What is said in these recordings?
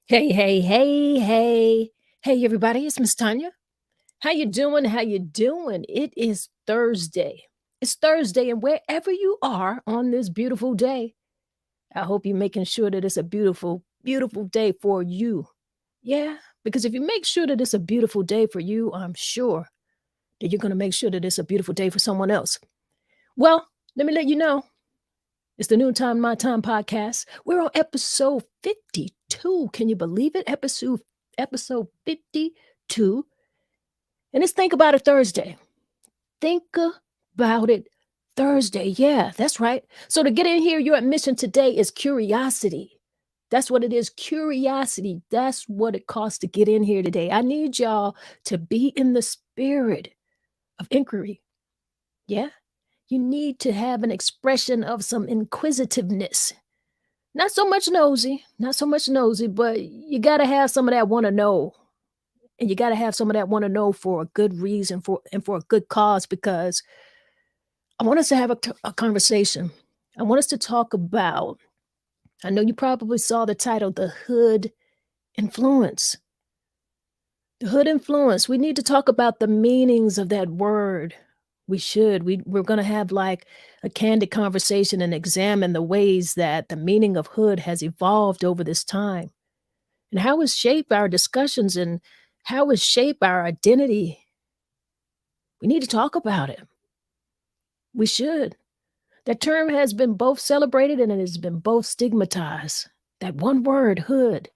Hey, hey, hey, hey. Hey, everybody, it's MsTonya. How you doing? How you doing? It is Thursday. It's Thursday, and wherever you are on this beautiful day, I hope you're making sure that it's a beautiful, beautiful day for you. Yeah, because if you make sure that it's a beautiful day for you, I'm sure that you're going to make sure that it's a beautiful day for someone else. Well, let me let you know. It's the Noontime My Time podcast. We're on episode 52. Can you believe it? Episode 52. And it's Think About It Thursday. Think about it Thursday. Yeah, that's right. So to get in here, your admission today is curiosity. That's what it is. Curiosity. That's what it costs to get in here today. I need y'all to be in the spirit of inquiry. Yeah. You need to have an expression of some inquisitiveness. Not so much nosy, but you gotta have some of that wanna know, and you gotta have some of that wanna know for a good reason, for a good cause, because I want us to have a conversation. I want us to talk about I know you probably saw the title, "The Hood Influence." The hood influence, we need to talk about the meanings of that word. We should. We're gonna have, like, a candid conversation and examine the ways that the meaning of hood has evolved over this time. And how it shape our discussions and how it shape our identity. We need to talk about it. We should. That term has been both celebrated and it has been both stigmatized. That one word, hood,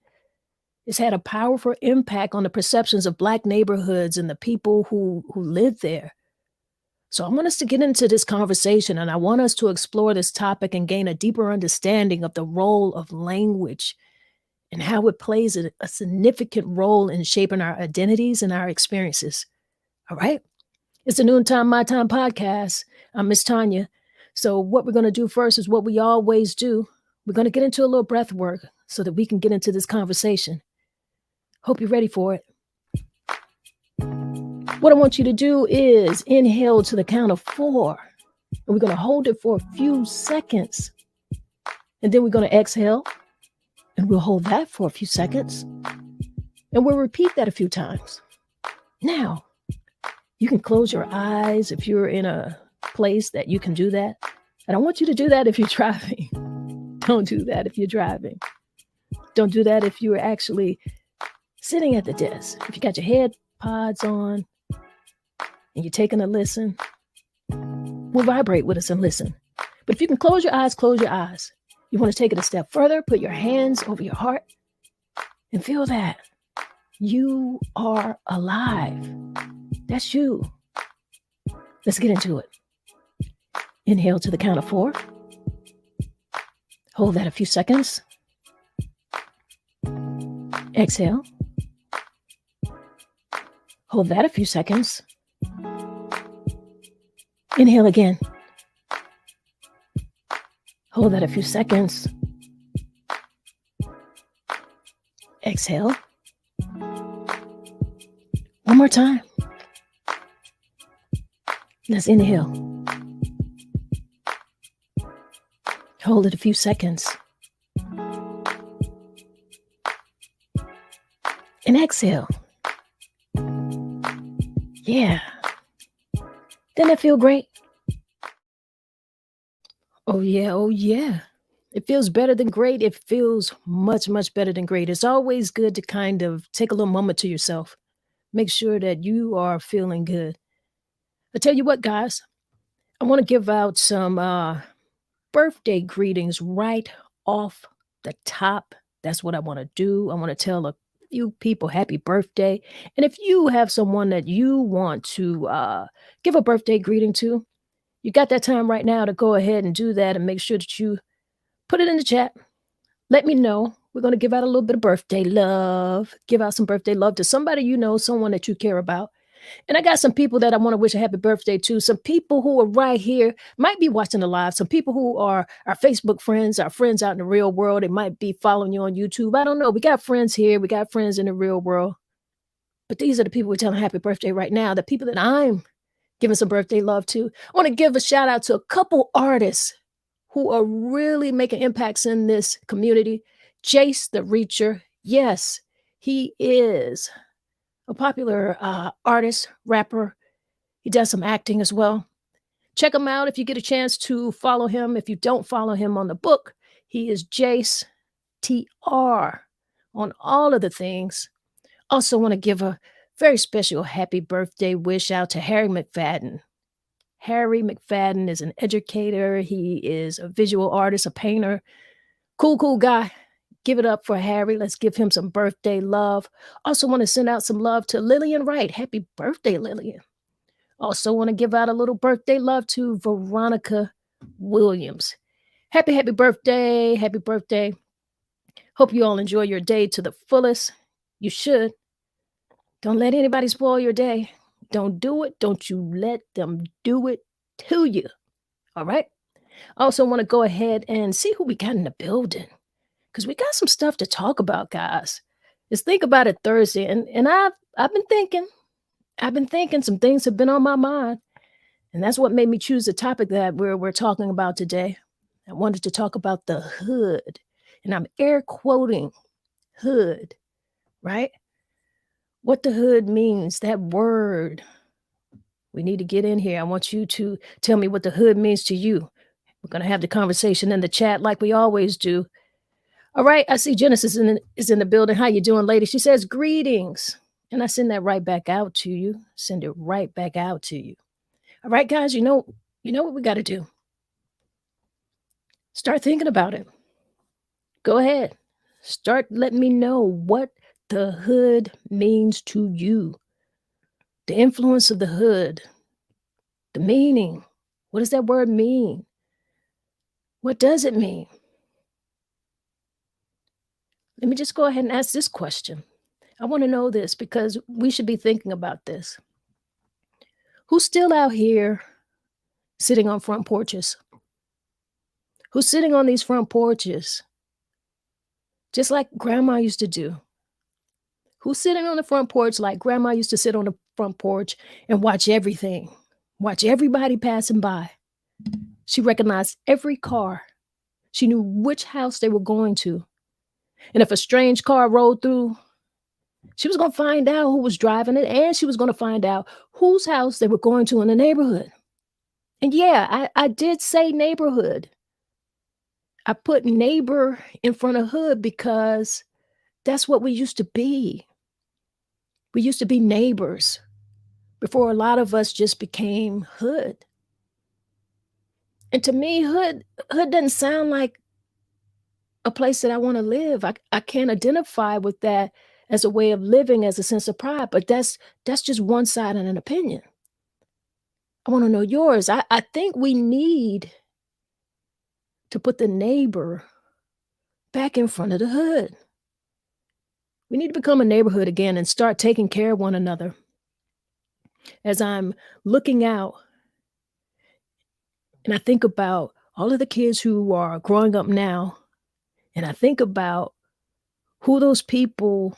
has had a powerful impact on the perceptions of Black neighborhoods and the people who live there. So I want us to get into this conversation and I want us to explore this topic and gain a deeper understanding of the role of language and how it plays a significant role in shaping our identities and our experiences. All right? It's the Noontime My Time podcast. I'm MsTonya. So what we're going to do first is what we always do. We're going to get into a little breath work so that we can get into this conversation. Hope you're ready for it. What I want you to do is inhale to the count of 4. And we're going to hold it for a few seconds. And then we're going to exhale. And we'll hold that for a few seconds. And we'll repeat that a few times. Now, you can close your eyes if you're in a place that you can do that. I don't want you to do that if you're driving. Don't do that if you're driving. Don't do that if you're actually sitting at the desk. If you got your head pods on and you're taking a listen, we'll vibrate with us and listen. But if you can close your eyes, close your eyes. You want to take it a step further, put your hands over your heart and feel that you are alive. That's you. Let's get into it. Inhale to the count of 4. Hold that a few seconds. Exhale. Hold that a few seconds. Inhale again. Hold that a few seconds. Exhale. One more time. Let's inhale. Hold it a few seconds. And exhale. Yeah. Doesn't that feel great? Oh, yeah. Oh, yeah. It feels better than great. It feels much, much better than great. It's always good to kind of take a little moment to yourself. Make sure that you are feeling good. I tell you what, guys, I want to give out some birthday greetings right off the top. That's what I want to do. I want to tell a few people happy birthday. And if you have someone that you want to give a birthday greeting to, you got that time right now to go ahead and do that and make sure that you put it in the chat. Let me know. We're going to give out a little bit of birthday love. Give out some birthday love to somebody you know, someone that you care about. And I got some people that I want to wish a happy birthday to. Some people who are right here, might be watching the live. Some people who are our Facebook friends, our friends out in the real world. They might be following you on YouTube. I don't know. We got friends here. We got friends in the real world. But these are the people we're telling happy birthday right now. The people that I'm giving some birthday love to. I want to give a shout out to a couple artists who are really making impacts in this community. Jace the Reacher. Yes, he is a popular, artist, rapper. He does some acting as well. Check him out if you get a chance to follow him. If you don't follow him on the book, he is Jace TR on all of the things. Also wanna give a very special happy birthday wish out to Harry McFadden. Harry McFadden is an educator, he is a visual artist, a painter, cool, cool guy. Give it up for Harry, let's give him some birthday love. Also wanna send out some love to Lillian Wright. Happy birthday, Lillian. Also wanna give out a little birthday love to Veronica Williams. Happy, happy birthday, happy birthday. Hope you all enjoy your day to the fullest. You should. Don't let anybody spoil your day. Don't do it. Don't you let them do it to you. All right? I also want to go ahead and see who we got in the building because we got some stuff to talk about, guys. Let's think about it Thursday. And I've been thinking. I've been thinking some things have been on my mind. And that's what made me choose the topic that we're talking about today. I wanted to talk about the hood. And I'm air quoting hood, right? What the hood means, that word. We need to get in here. I want you to tell me what the hood means to you. We're going to have the conversation in the chat like we always do. All right, I see Genesis is in the building. How you doing, lady? She says greetings. And I send that right back out to you. Send it right back out to you. All right, guys, you know what we got to do. Start thinking about it. Go ahead. Start letting me know what the hood means to you. The influence of the hood, the meaning. What does that word mean? What does it mean? Let me just go ahead and ask this question. I want to know this because we should be thinking about this. Who's still out here sitting on front porches? Who's sitting on these front porches just like grandma used to do? Who's sitting on the front porch like grandma used to sit on the front porch and watch everything? Watch everybody passing by. She recognized every car. She knew which house they were going to. And if a strange car rolled through, she was going to find out who was driving it, and she was going to find out whose house they were going to in the neighborhood. And yeah, I did say neighborhood. I put neighbor in front of hood because that's what we used to be. We used to be neighbors before a lot of us just became hood. And to me, hood doesn't sound like a place that I want to live. I can't identify with that as a way of living, as a sense of pride, but that's just one side and an opinion. I want to know yours. I think we need to put the neighbor back in front of the hood. We need to become a neighborhood again and start taking care of one another. As I'm looking out and I think about all of the kids who are growing up now, and I think about who those people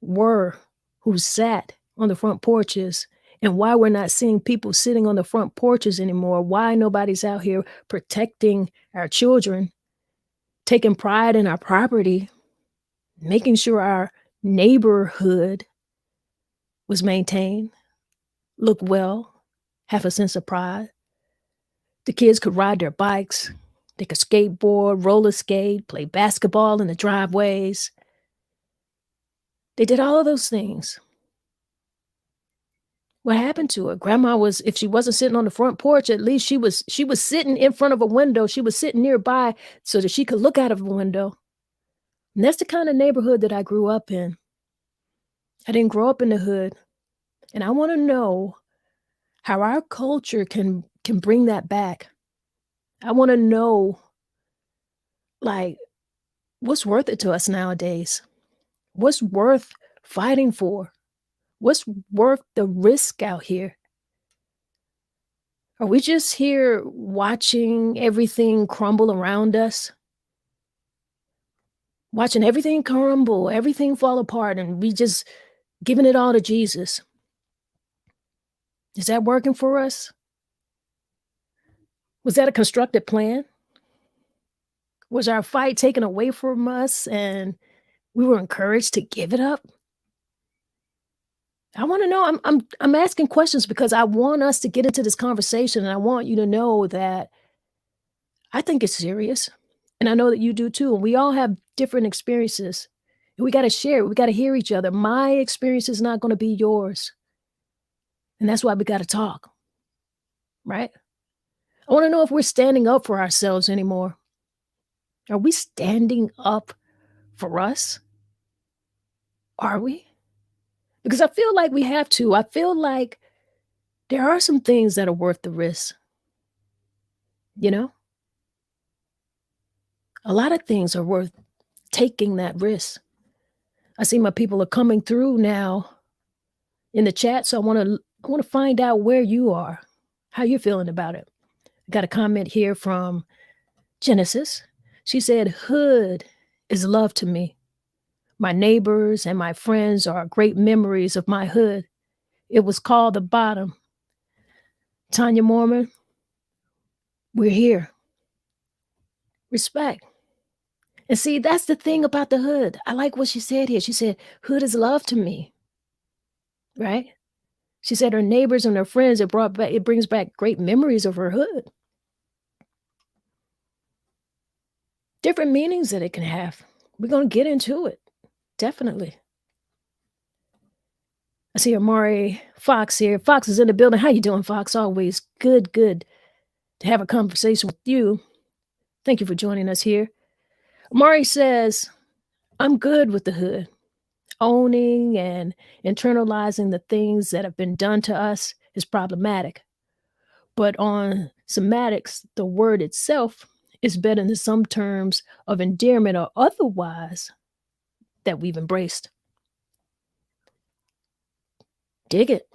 were who sat on the front porches and why we're not seeing people sitting on the front porches anymore, why nobody's out here protecting our children, taking pride in our property, making sure our neighborhood was maintained, look well, have a sense of pride. The kids could ride their bikes, they could skateboard, roller skate, play basketball in the driveways. They did all of those things. What happened to her? Grandma was, if she wasn't sitting on the front porch, at least she was sitting in front of a window. She was sitting nearby so that she could look out of a window. And that's the kind of neighborhood that I grew up in. I didn't grow up in the hood. And I want to know how our culture can bring that back. I want to know, like, what's worth it to us nowadays? What's worth fighting for? What's worth the risk out here? Are we just here watching everything crumble around us? Watching everything crumble, everything fall apart, and we just giving it all to Jesus. Is that working for us? Was that a constructed plan? Was our fight taken away from us and We were encouraged to give it up. I wanna know, I'm asking questions because I want us to get into this conversation, and I want you to know that I think it's serious, and I know that you do too, and we all have different experiences, and we gotta share it, we gotta hear each other. My experience is not gonna be yours, and that's why we gotta talk, right? I wanna know if we're standing up for ourselves anymore. Are we standing up for us? Are we? Because I feel like we have to. I feel like there are some things that are worth the risk, you know? A lot of things are worth taking that risk. I see my people are coming through now in the chat, so I wanna find out where you are, how you're feeling about it. I got a comment here from Genesis. She said, "Hood is love to me. My neighbors and my friends are great memories of my hood. It was called the bottom." Tanya Mormon, we're here. Respect. And see, that's the thing about the hood. I like what she said here. She said, "Hood is love to me," right? She said her neighbors and her friends, it brings back great memories of her hood. Different meanings that it can have. We're gonna get into it, definitely. I see Amari Fox here. Fox is in the building. How you doing, Fox? Always good to have a conversation with you. Thank you for joining us here. Amari says, "I'm good with the hood. Owning and internalizing the things that have been done to us is problematic. But on semantics, the word itself is better than some terms of endearment or otherwise that we've embraced." Dig it.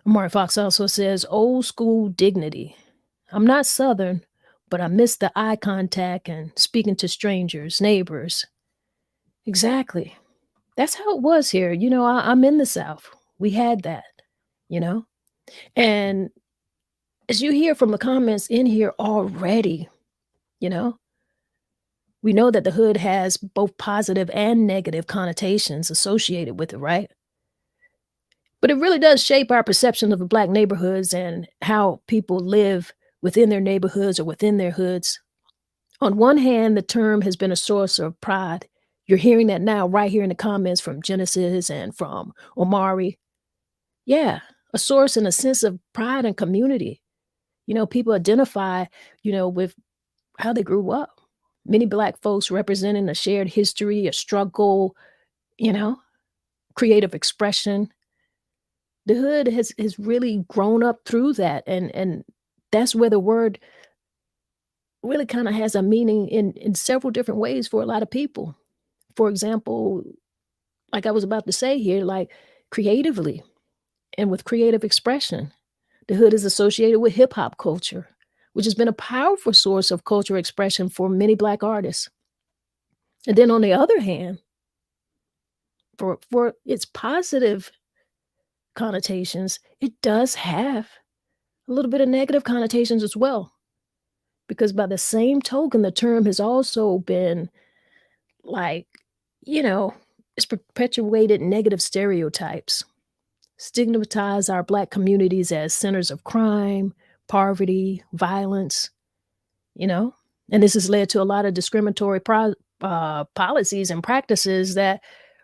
Amari Fox also says, "Old school dignity. I'm not Southern, but I miss the eye contact and speaking to strangers, neighbors." Exactly. That's how it was here. I'm in the South. We had that, you know? And as you hear from the comments in here already, you know, we know that the hood has both positive and negative connotations associated with it, right? But it really does shape our perception of the Black neighborhoods and how people live within their neighborhoods or within their hoods. On one hand, the term has been a source of pride. You're hearing that now right here in the comments from Genesis and from Omari. Yeah, a source and a sense of pride and community. People identify, with how they grew up. Many Black folks representing a shared history, a struggle, you know, creative expression. The hood has really grown up through that, and that's where the word really kinda has a meaning in several different ways for a lot of people. For example, like I was about to say here, like, creatively and with creative expression. The hood is associated with hip hop culture, which has been a powerful source of cultural expression for many Black artists. And then on the other hand, for its positive connotations, it does have a little bit of negative connotations as well, because by the same token, the term has also been like, you know, it's perpetuated negative stereotypes, stigmatize our Black communities as centers of crime, poverty, violence, you know? And this has led to a lot of discriminatory policies and practices that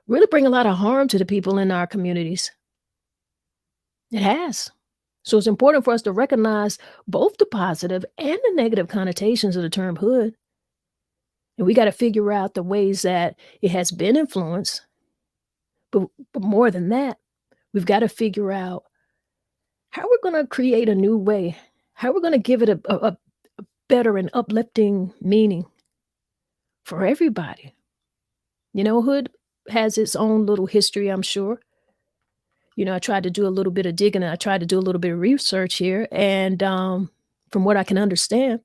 really bring a lot of harm to the people in our communities. It has. So it's important for us to recognize both the positive and the negative connotations of the term hood. And we got to figure out the ways that it has been influenced. But more than that, we've got to figure out how we're going to create a new way, how we're going to give it a better and uplifting meaning for everybody. Hood has its own little history, I'm sure. I tried to do a little bit of digging and I tried to do a little bit of research here. And from what I can understand,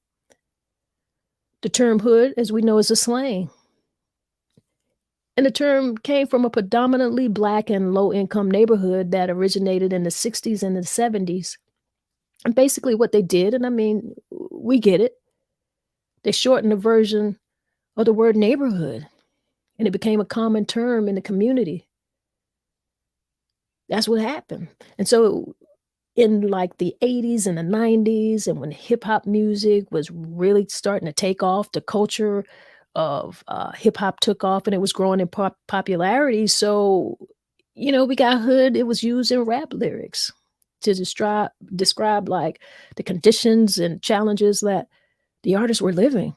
the term hood, as we know, is a slang. And the term came from a predominantly Black and low income neighborhood that originated in the 60s and the 70s. And basically, what they did, and I mean, we get it, they shortened the version of the word neighborhood. and it became a common term in the community. That's what happened. And so in like the 80s and the 90s, and when hip hop music was really starting to take off, the culture of hip hop took off and it was growing in popularity. So, we got hood, it was used in rap lyrics to describe like the conditions and challenges that the artists were living,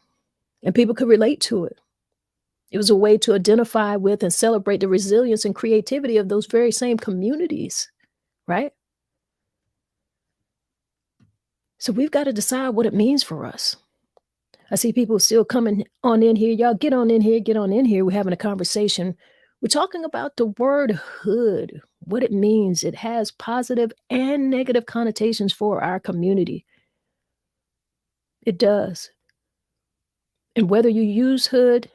and people could relate to it. It was a way to identify with and celebrate the resilience and creativity of those very same communities, right? So we've got to decide what it means for us. I see people still coming on in here. Y'all get on in here, get on in here. We're having a conversation. We're talking about the word hood, what it means. It has positive and negative connotations for our community. It does. And whether you use hood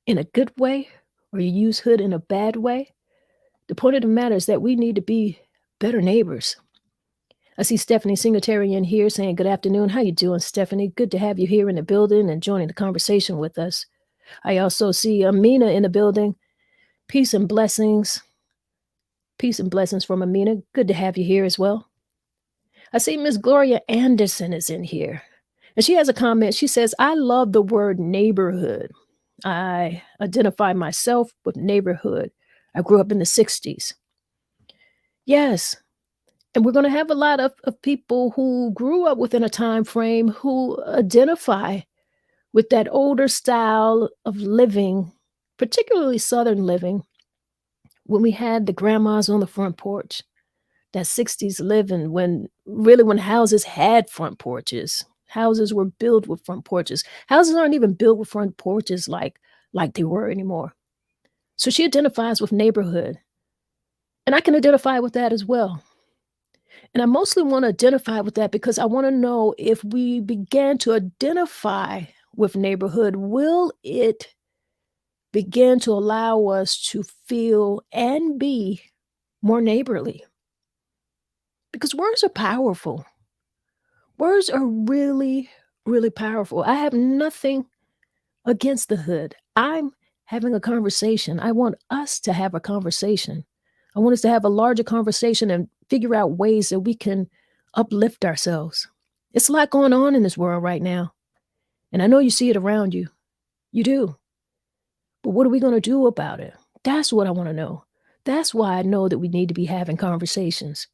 in a good way or you use hood in a bad way, the point of the matter is that we need to be better neighbors. I see Stephanie Singletary in here saying, "Good afternoon. How you doing, Stephanie? Good to have you here in the building and joining the conversation with us." I also see Amina in the building. Peace and blessings. Peace and blessings from Amina. Good to have you here as well. I see Miss Gloria Anderson is in here. And she has a comment. She says, "I love the word neighborhood. I identify myself with neighborhood. I grew up in the 60s." Yes. And we're going to have a lot of people who grew up within a time frame who identify with that older style of living, particularly Southern living, when we had the grandmas on the front porch, that 60s living when houses had front porches. Houses were built with front porches. Houses aren't even built with front porches like they were anymore. So she identifies with neighborhood. And I can identify with that as well. And I mostly want to identify with that because I want to know, if we begin to identify with neighborhood, will it begin to allow us to feel and be more neighborly? Because words are powerful. Words are really, really powerful. I have nothing against the hood. I'm having a conversation. I want us to have a conversation. I want us to have a larger conversation and figure out ways that we can uplift ourselves. It's a lot going on in this world right now. And I know you see it around you. You do. But what are we going to do about it? That's what I want to know. That's why I know that we need to be having conversations.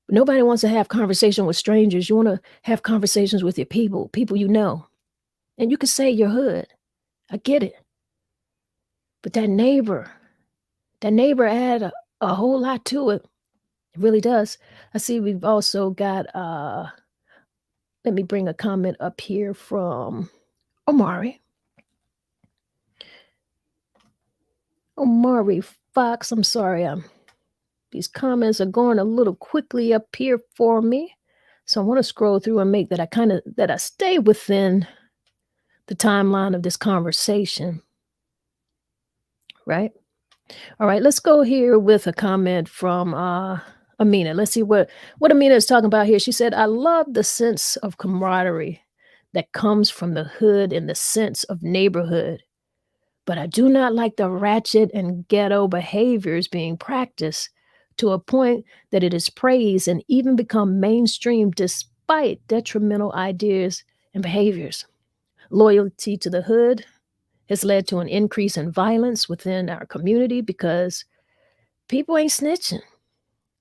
But nobody wants to have conversation with strangers. You want to have conversations with your people you know. And you can say your hood. I get it. But that neighbor add a whole lot to it. It really does. I see we've also got, let me bring a comment up here from Omari. Omari Fox, I'm sorry, these comments are going a little quickly up here for me. So I want to scroll through and make that I stay within the timeline of this conversation. Right? All right, let's go here with a comment from Amina. Let's see what Amina is talking about here. She said, "I love the sense of camaraderie that comes from the hood and the sense of neighborhood. But I do not like the ratchet and ghetto behaviors being practiced to a point that it is praised and even become mainstream despite detrimental ideas and behaviors. Loyalty to the hood has led to an increase in violence within our community because people ain't snitching.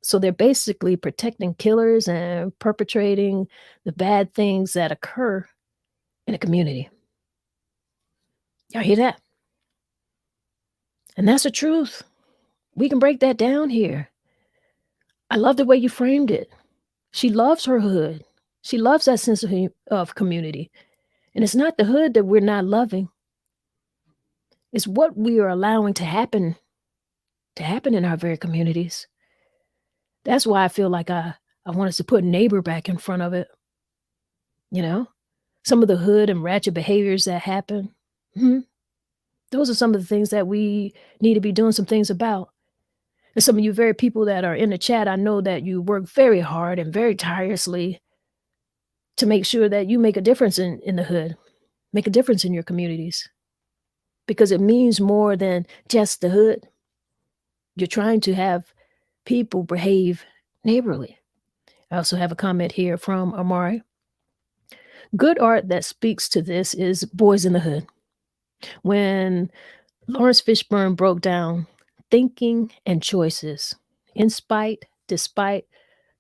So they're basically protecting killers and perpetrating the bad things that occur in a community." Y'all hear that? And that's the truth. We can break that down here. I love the way you framed it. She loves her hood. She loves that sense of community. And it's not the hood that we're not loving. It's what we are allowing to happen in our very communities. That's why I feel like I want us to put neighbor back in front of it. You know? Some of the hood and ratchet behaviors that happen. Those are some of the things that we need to be doing some things about. And some of you very people that are in the chat, I know that you work very hard and very tirelessly to make sure that you make a difference in the hood, make a difference in your communities. because it means more than just the hood. You're trying to have people behave neighborly. I also have a comment here from Amari. Good art that speaks to this is Boys in the Hood. When Lawrence Fishburne broke down thinking and choices, in spite, despite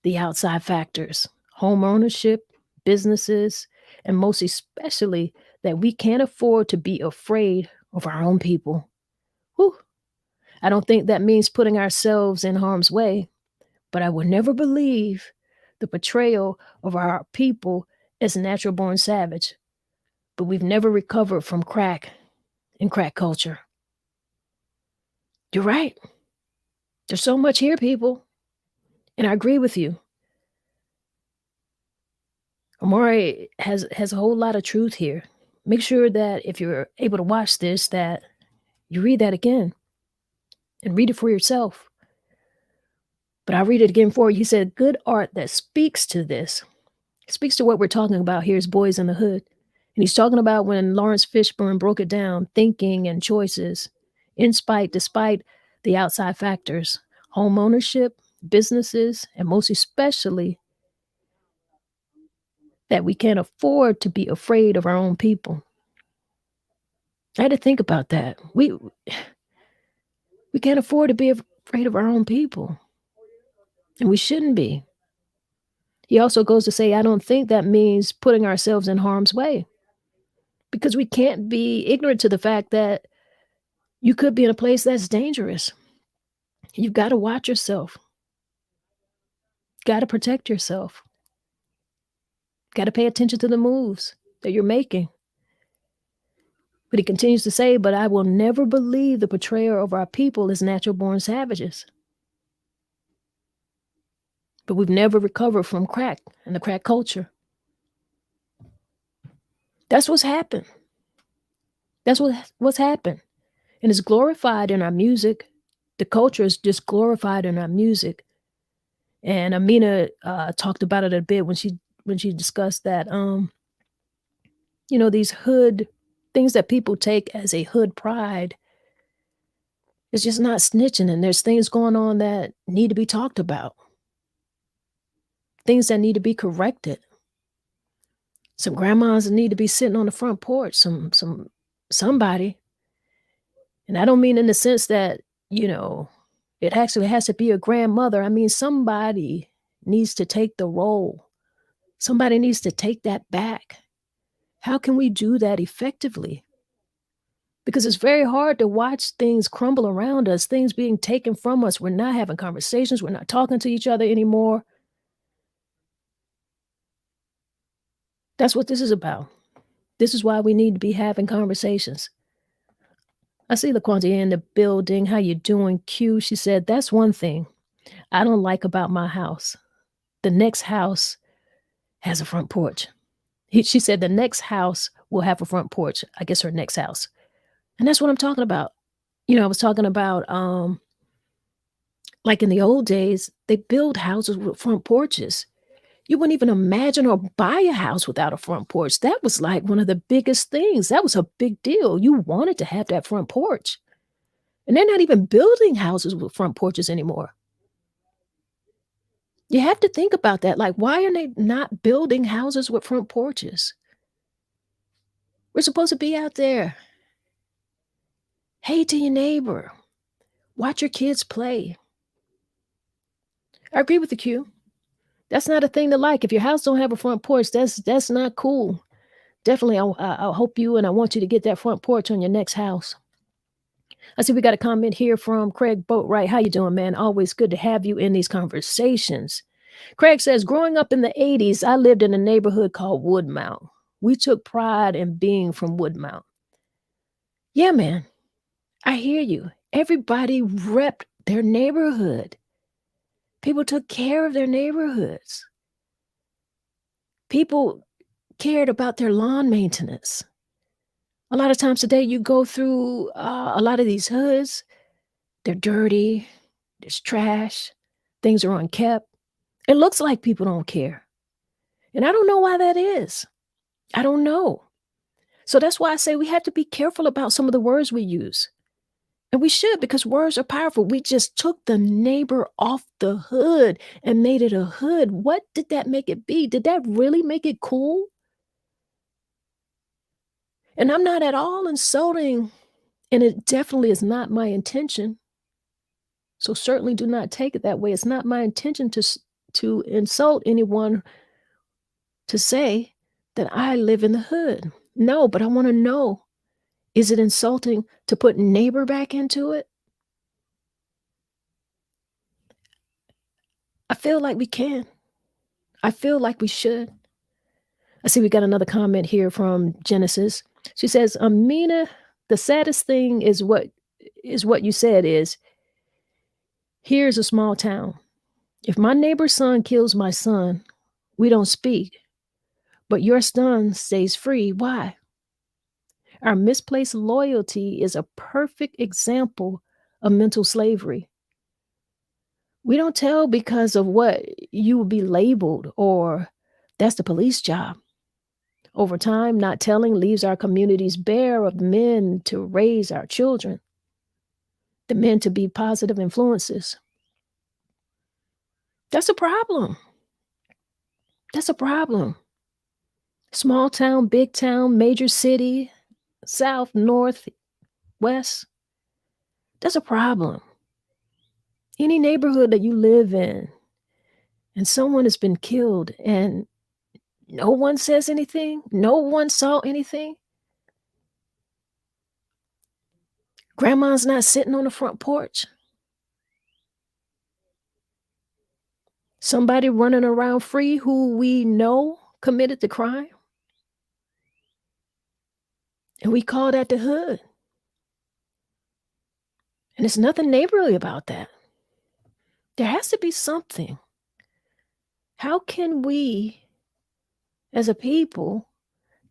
the outside factors, home ownership, businesses, and most especially that we can't afford to be afraid of our own people. Whew. I don't think that means putting ourselves in harm's way, but I would never believe the portrayal of our people as natural born savage, but we've never recovered from crack and crack culture. You're right. There's so much here, people. And I agree with you. Amari has a whole lot of truth here. Make sure that if you're able to watch this, that you read that again and read it for yourself. But I'll read it again for you. He said, good art that speaks to this, speaks to what we're talking about here is Boys in the Hood. And he's talking about when Lawrence Fishburne broke it down, thinking and choices, in spite, despite the outside factors, home ownership, businesses, and most especially that we can't afford to be afraid of our own people. I had to think about that. We can't afford to be afraid of our own people, and we shouldn't be. He also goes to say, I don't think that means putting ourselves in harm's way because we can't be ignorant to the fact that you could be in a place that's dangerous. You've got to watch yourself, got to protect yourself, got to pay attention to the moves that you're making. But he continues to say, but I will never believe the portrayal of our people as natural born savages. But we've never recovered from crack and the crack culture. That's what's happened. That's what's happened. And it's glorified in our music. The culture is just glorified in our music. And Amina talked about it a bit when she discussed that these hood things that people take as a hood pride is just not snitching, and there's things going on that need to be talked about. Things that need to be corrected. Some grandmas need to be sitting on the front porch, somebody. And I don't mean in the sense that, it actually has to be a grandmother. I mean, somebody needs to take the role. Somebody needs to take that back. How can we do that effectively? Because it's very hard to watch things crumble around us, things being taken from us. We're not having conversations. We're not talking to each other anymore. That's what this is about. This is why we need to be having conversations. I see LaQuantia in the building. How you doing, Q? She said, that's one thing I don't like about my house. The next house has a front porch. She said the next house will have a front porch. I guess her next house. And that's what I'm talking about. I was talking about, like in the old days, they build houses with front porches. You wouldn't even imagine or buy a house without a front porch. That was like one of the biggest things. That was a big deal. You wanted to have that front porch. And they're not even building houses with front porches anymore. You have to think about that. Like, why are they not building houses with front porches? We're supposed to be out there. Hey to your neighbor. Watch your kids play. I agree with the Q. That's not a thing to like. If your house don't have a front porch, that's not cool. Definitely, I'll hope you and I want you to get that front porch on your next house. I see we got a comment here from Craig Boatwright. How you doing, man? Always good to have you in these conversations. Craig says, growing up in the 80s, I lived in a neighborhood called Woodmount. We took pride in being from Woodmount. Yeah, man, I hear you. Everybody repped their neighborhood. People took care of their neighborhoods. People cared about their lawn maintenance. A lot of times today, you go through a lot of these hoods, they're dirty, there's trash, things are unkept. It looks like people don't care. And I don't know why that is. I don't know. So that's why I say we have to be careful about some of the words we use. And we should because words are powerful. We just took the neighbor off the hood and made it a hood. What did that make it be? Did that really make it cool? And I'm not at all insulting, and it definitely is not my intention. So certainly do not take it that way. It's not my intention to insult anyone to say that I live in the hood. No, but I want to know, is it insulting to put neighbor back into it? I feel like we can. I feel like we should. I see we got another comment here from Genesis. She says, Amina, the saddest thing is what you said is, here's a small town. If my neighbor's son kills my son, we don't speak, but your son stays free. Why? Our misplaced loyalty is a perfect example of mental slavery. We don't tell because of what you will be labeled or that's the police job. Over time, not telling leaves our communities bare of men to raise our children, the men to be positive influences. That's a problem. That's a problem. Small town, big town, major city, south, north, west. That's a problem. Any neighborhood that you live in and someone has been killed and no one says anything, no one saw anything. Grandma's not sitting on the front porch. Somebody running around free who we know committed the crime. And we call that the hood. And there's nothing neighborly about that. There has to be something. How can we, as a people,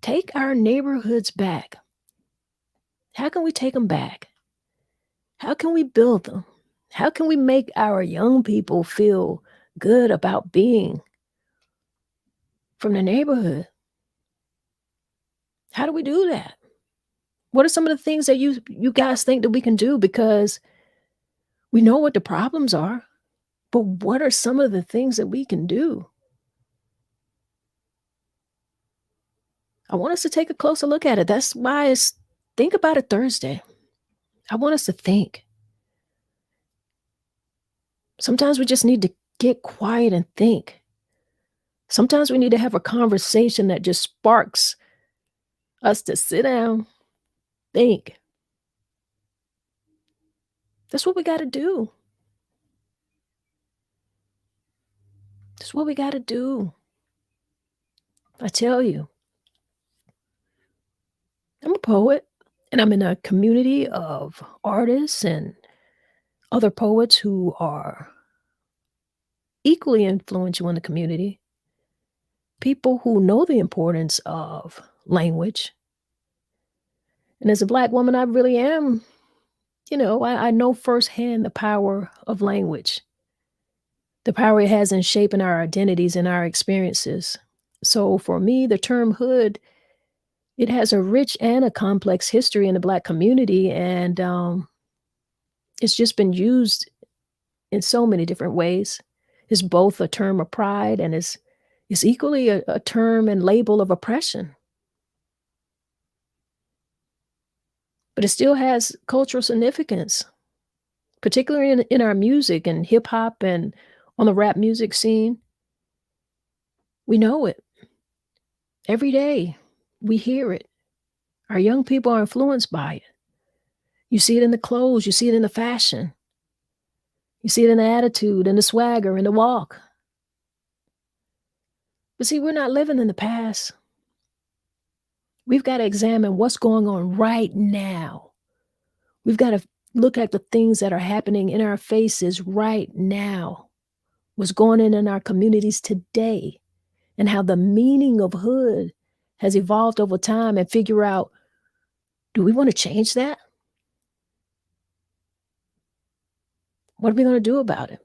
take our neighborhoods back? How can we take them back? How can we build them? How can we make our young people feel good about being from the neighborhood? How do we do that? What are some of the things that you guys think that we can do? Because we know what the problems are, but what are some of the things that we can do? I want us to take a closer look at it. That's why it's Think About It Thursday. I want us to think. Sometimes we just need to get quiet and think. Sometimes we need to have a conversation that just sparks us to sit down, think. That's what we got to do. That's what we got to do. I tell you, I'm a poet and I'm in a community of artists and other poets who are equally influential in the community, people who know the importance of language. And as a Black woman, I really am, I know firsthand the power of language, the power it has in shaping our identities and our experiences. So for me, the term hood, it has a rich and a complex history in the Black community. And it's just been used in so many different ways. It's both a term of pride and is equally a term and label of oppression. But it still has cultural significance, particularly in our music and hip hop and on the rap music scene. We know it. Every day we hear it. Our young people are influenced by it. You see it in the clothes, you see it in the fashion, you see it in the attitude and the swagger and the walk. But see, we're not living in the past. We've got to examine what's going on right now. We've got to look at the things that are happening in our faces right now, what's going on in our communities today, and how the meaning of hood has evolved over time and figure out, do we want to change that? What are we going to do about it?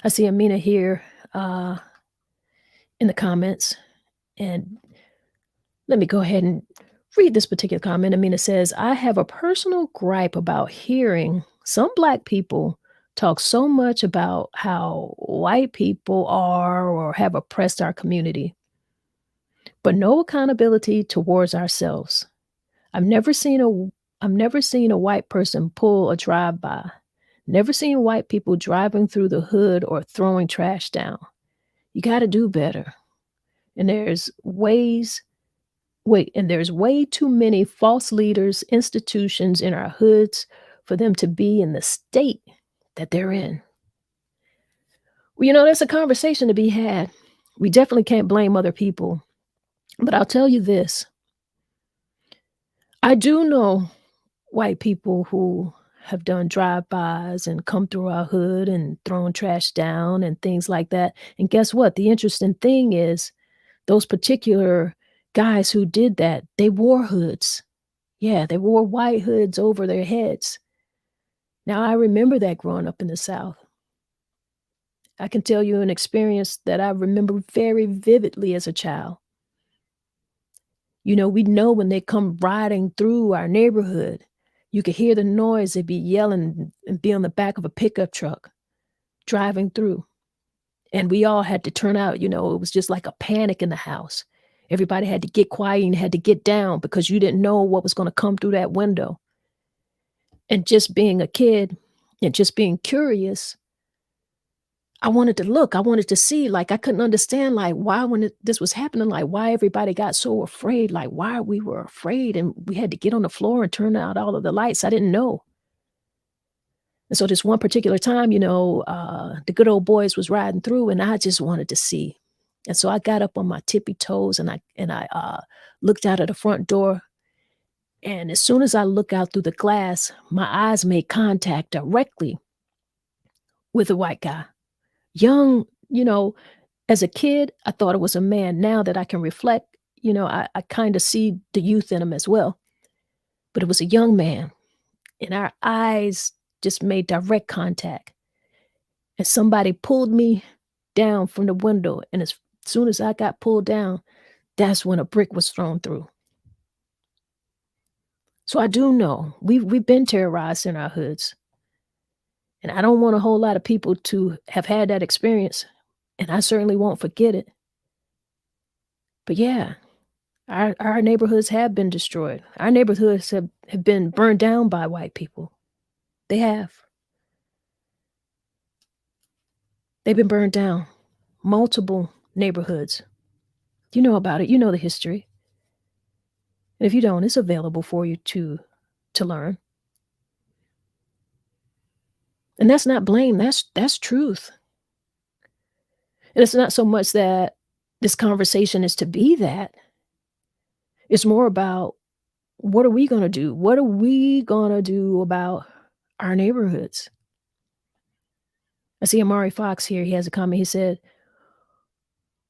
I see Amina here in the comments, and Let me go ahead and read this particular comment. I mean, it says, I have a personal gripe about hearing some Black people talk so much about how white people are or have oppressed our community, but no accountability towards ourselves. I've never seen a I've never seen a white person pull a drive-by. Never seen white people driving through the hood or throwing trash down. You got to do better. And there's way too many false leaders, institutions in our hoods for them to be in the state that they're in. Well, that's a conversation to be had. We definitely can't blame other people. But I'll tell you this, I do know white people who have done drive-bys and come through our hood and thrown trash down and things like that. And guess what? The interesting thing is those particular guys who did that, they wore hoods. Yeah, they wore white hoods over their heads. Now, I remember that growing up in the South. I can tell you an experience that I remember very vividly as a child. We know when they come riding through our neighborhood, you could hear the noise, they'd be yelling and be on the back of a pickup truck driving through. And we all had to turn out, it was just like a panic in the house. Everybody had to get quiet and had to get down because you didn't know what was going to come through that window. And just being a kid and just being curious, I wanted to look, I wanted to see, like, I couldn't understand, like, why this was happening, like, why everybody got so afraid, like, why we were afraid, and we had to get on the floor and turn out all of the lights, I didn't know. And so this one particular time, the good old boys was riding through, and I just wanted to see. And so I got up on my tippy toes, and I looked out at the front door, and as soon as I look out through the glass, my eyes made contact directly with a white guy. Young, as a kid, I thought it was a man. Now that I can reflect, I kinda see the youth in him as well. But it was a young man, and our eyes just made direct contact, and somebody pulled me down from the window, and as soon as I got pulled down, that's when a brick was thrown through. So I do know we've been terrorized in our hoods, and I don't want a whole lot of people to have had that experience, and I certainly won't forget it. But yeah, our neighborhoods have been destroyed. Our neighborhoods have been burned down by white people. They have. They've been burned down. Multiple neighborhoods. You know about it. You know the history. And if you don't, it's available for you to learn. And that's not blame. That's truth. And it's not so much that this conversation is to be that. It's more about what are we gonna do? What are we gonna do about our neighborhoods? I see Amari Fox here. He has a comment. He said,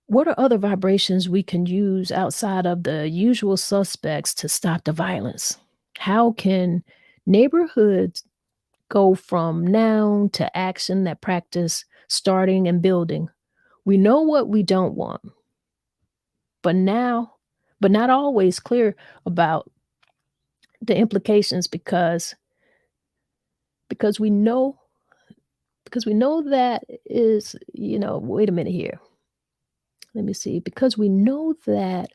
what are other vibrations we can use outside of the usual suspects to stop the violence? How can neighborhoods go from noun to action that practice starting and building? We know what we don't want, but not always clear about the implications because we know that is, wait a minute here. Let me see. Because we know that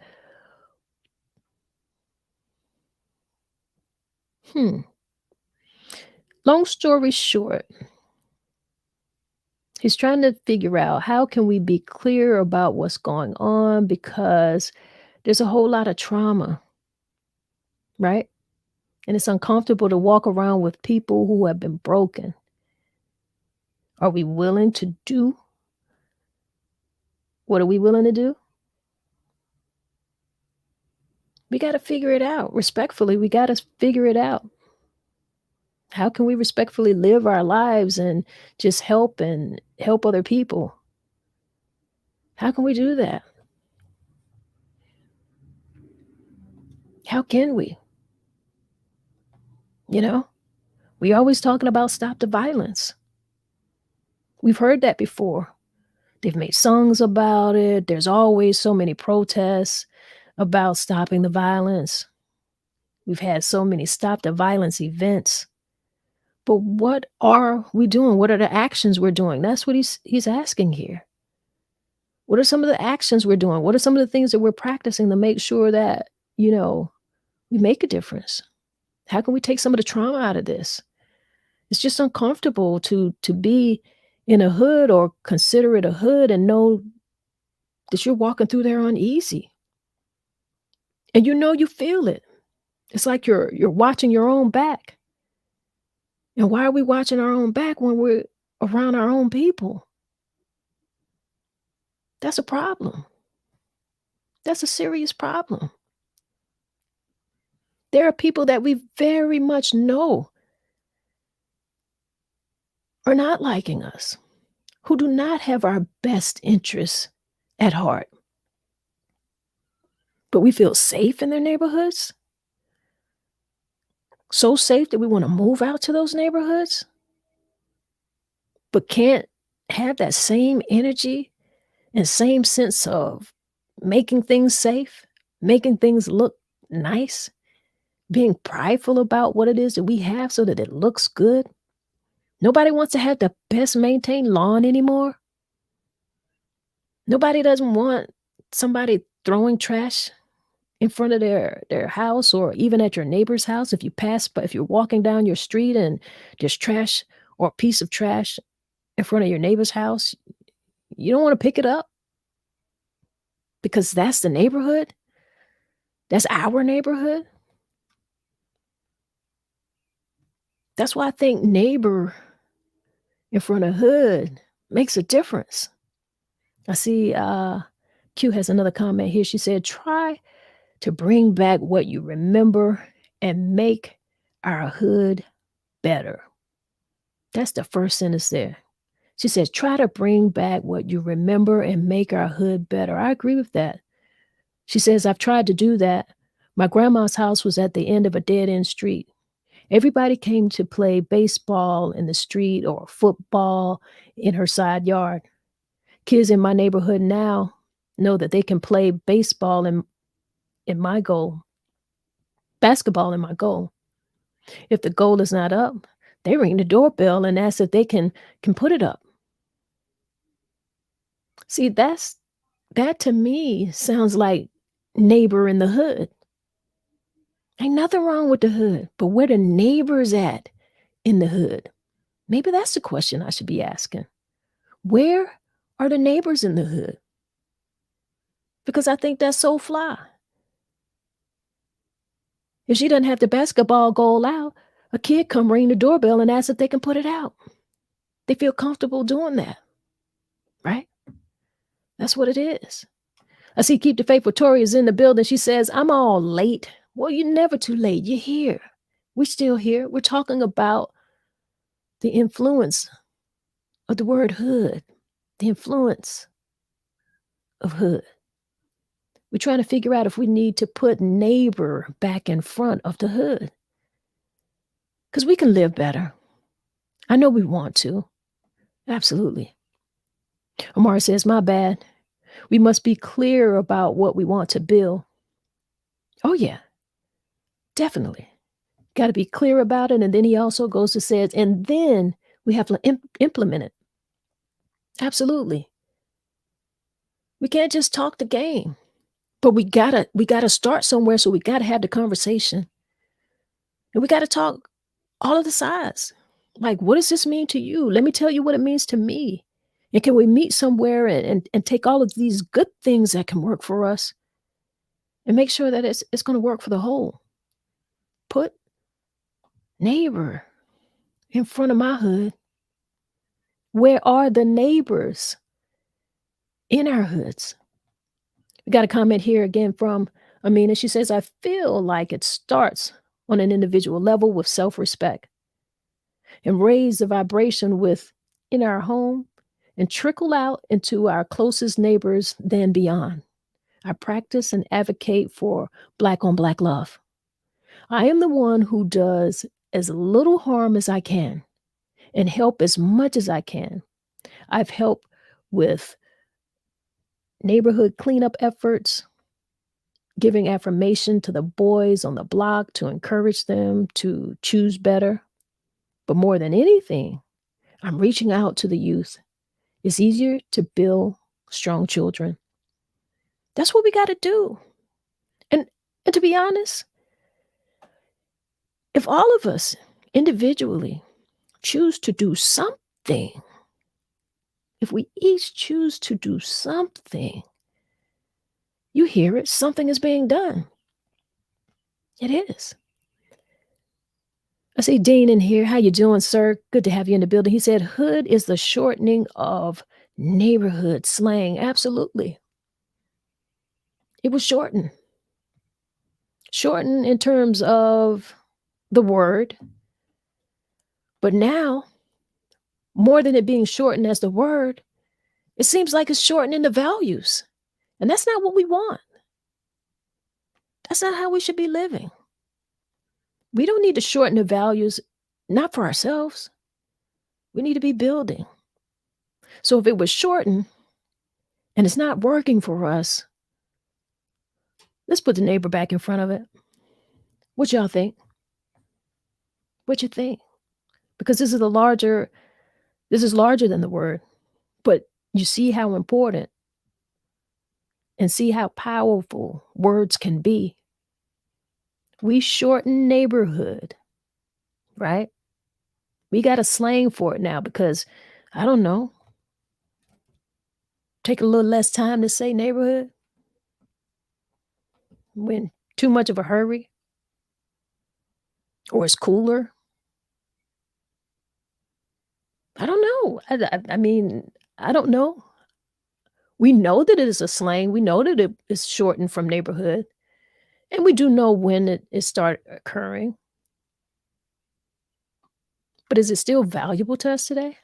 hmm, long story short, he's trying to figure out how can we be clear about what's going on because there's a whole lot of trauma, right? And it's uncomfortable to walk around with people who have been broken. Are we willing to do what are we willing to do? We got to figure it out respectfully. We got to figure it out. How can we respectfully live our lives and just help other people? How can we do that? How can we? You know, we always talking about stop the violence. We've heard that before. They've made songs about it. There's always so many protests. about stopping the violence. We've had so many stop the violence events. But what are we doing? What are the actions we're doing? That's what he's asking here. What are some of the actions we're doing? What are some of the things that we're practicing to make sure that, we make a difference? How can we take some of the trauma out of this? It's just uncomfortable to be in a hood or consider it a hood and know that you're walking through there uneasy. And you feel it. It's like you're watching your own back. And why are we watching our own back when we're around our own people? That's a problem. That's a serious problem. There are people that we very much know are not liking us, who do not have our best interests at heart. But we feel safe in their neighborhoods? So safe that we wanna move out to those neighborhoods? But can't have that same energy and same sense of making things safe, making things look nice, being prideful about what it is that we have so that it looks good. Nobody wants to have the best maintained lawn anymore. Nobody doesn't want somebody throwing trash in front of their house or even at your neighbor's house. If you're walking down your street and there's trash or a piece of trash in front of your neighbor's house, you don't wanna pick it up because that's the neighborhood? That's our neighborhood? That's why I think neighbor in front of hood makes a difference. I see, Q has another comment here. She said, "Try to bring back what you remember and make our hood better." That's the first sentence there. She says, "Try to bring back what you remember and make our hood better." I agree with that. She says, "I've tried to do that. My grandma's house was at the end of a dead-end street. Everybody came to play baseball in the street or football in her side yard. Kids in my neighborhood now know that they can play baseball in my goal, basketball in my goal. If the goal is not up, they ring the doorbell and ask if they can put it up." See, that to me sounds like neighbor in the hood. Ain't nothing wrong with the hood, but where the neighbors at in the hood? Maybe that's the question I should be asking. Where are the neighbors in the hood? Because I think that's so fly. If she doesn't have the basketball goal out, a kid come ring the doorbell and ask if they can put it out. They feel comfortable doing that, right? That's what it is. I see Keep the Faith Victoria's in the building. She says, "I'm all late." Well, you're never too late. You're here. We're still here. We're talking about the influence of the word hood, the influence of hood. We're trying to figure out if we need to put neighbor back in front of the hood. Because we can live better. I know we want to. Absolutely. Omar says, "My bad. We must be clear about what we want to build." Oh, yeah, definitely. Got to be clear about it. And then he also goes to say, and then we have to implement it. Absolutely. We can't just talk the game, but we gotta start somewhere. So we gotta have the conversation, and we gotta talk all of the sides. Like, what does this mean to you? Let me tell you what it means to me. And can we meet somewhere and take all of these good things that can work for us and make sure that it's going to work for the whole? Put neighbor in front of my hood. Where are the neighbors in our hoods? We got a comment here again from Amina. She says, "I feel like it starts on an individual level with self-respect and raise the vibration within our home and trickle out into our closest neighbors, then beyond. I practice and advocate for Black on Black love. I am the one who does as little harm as I can and help as much as I can. I've helped with neighborhood cleanup efforts, giving affirmation to the boys on the block to encourage them to choose better. But more than anything, I'm reaching out to the youth. It's easier to build strong children. That's what we got to do. And and to be honest, if all of us individually choose to do something, if we each choose to do something, you hear it, something is being done. It is. I see Dean in here. How you doing, sir? Good to have you in the building. He said hood is the shortening of neighborhood slang. Absolutely. It was shortened. Shortened in terms of the word. But now, more than it being shortened as the word, it seems like it's shortening the values. And that's not what we want. That's not how we should be living. We don't need to shorten the values, not for ourselves. We need to be building. So if it was shortened and it's not working for us, let's put the neighbor back in front of it. What y'all think? What you think? Because this is larger than the word. But you see how important and see how powerful words can be. We shorten neighborhood, right? We got a slang for it now because, I don't know, take a little less time to say neighborhood when too much of a hurry or it's cooler. I don't know. I mean, I don't know. We know that it is a slang. We know that it is shortened from neighborhood. And we do know when it started occurring. But is it still valuable to us today?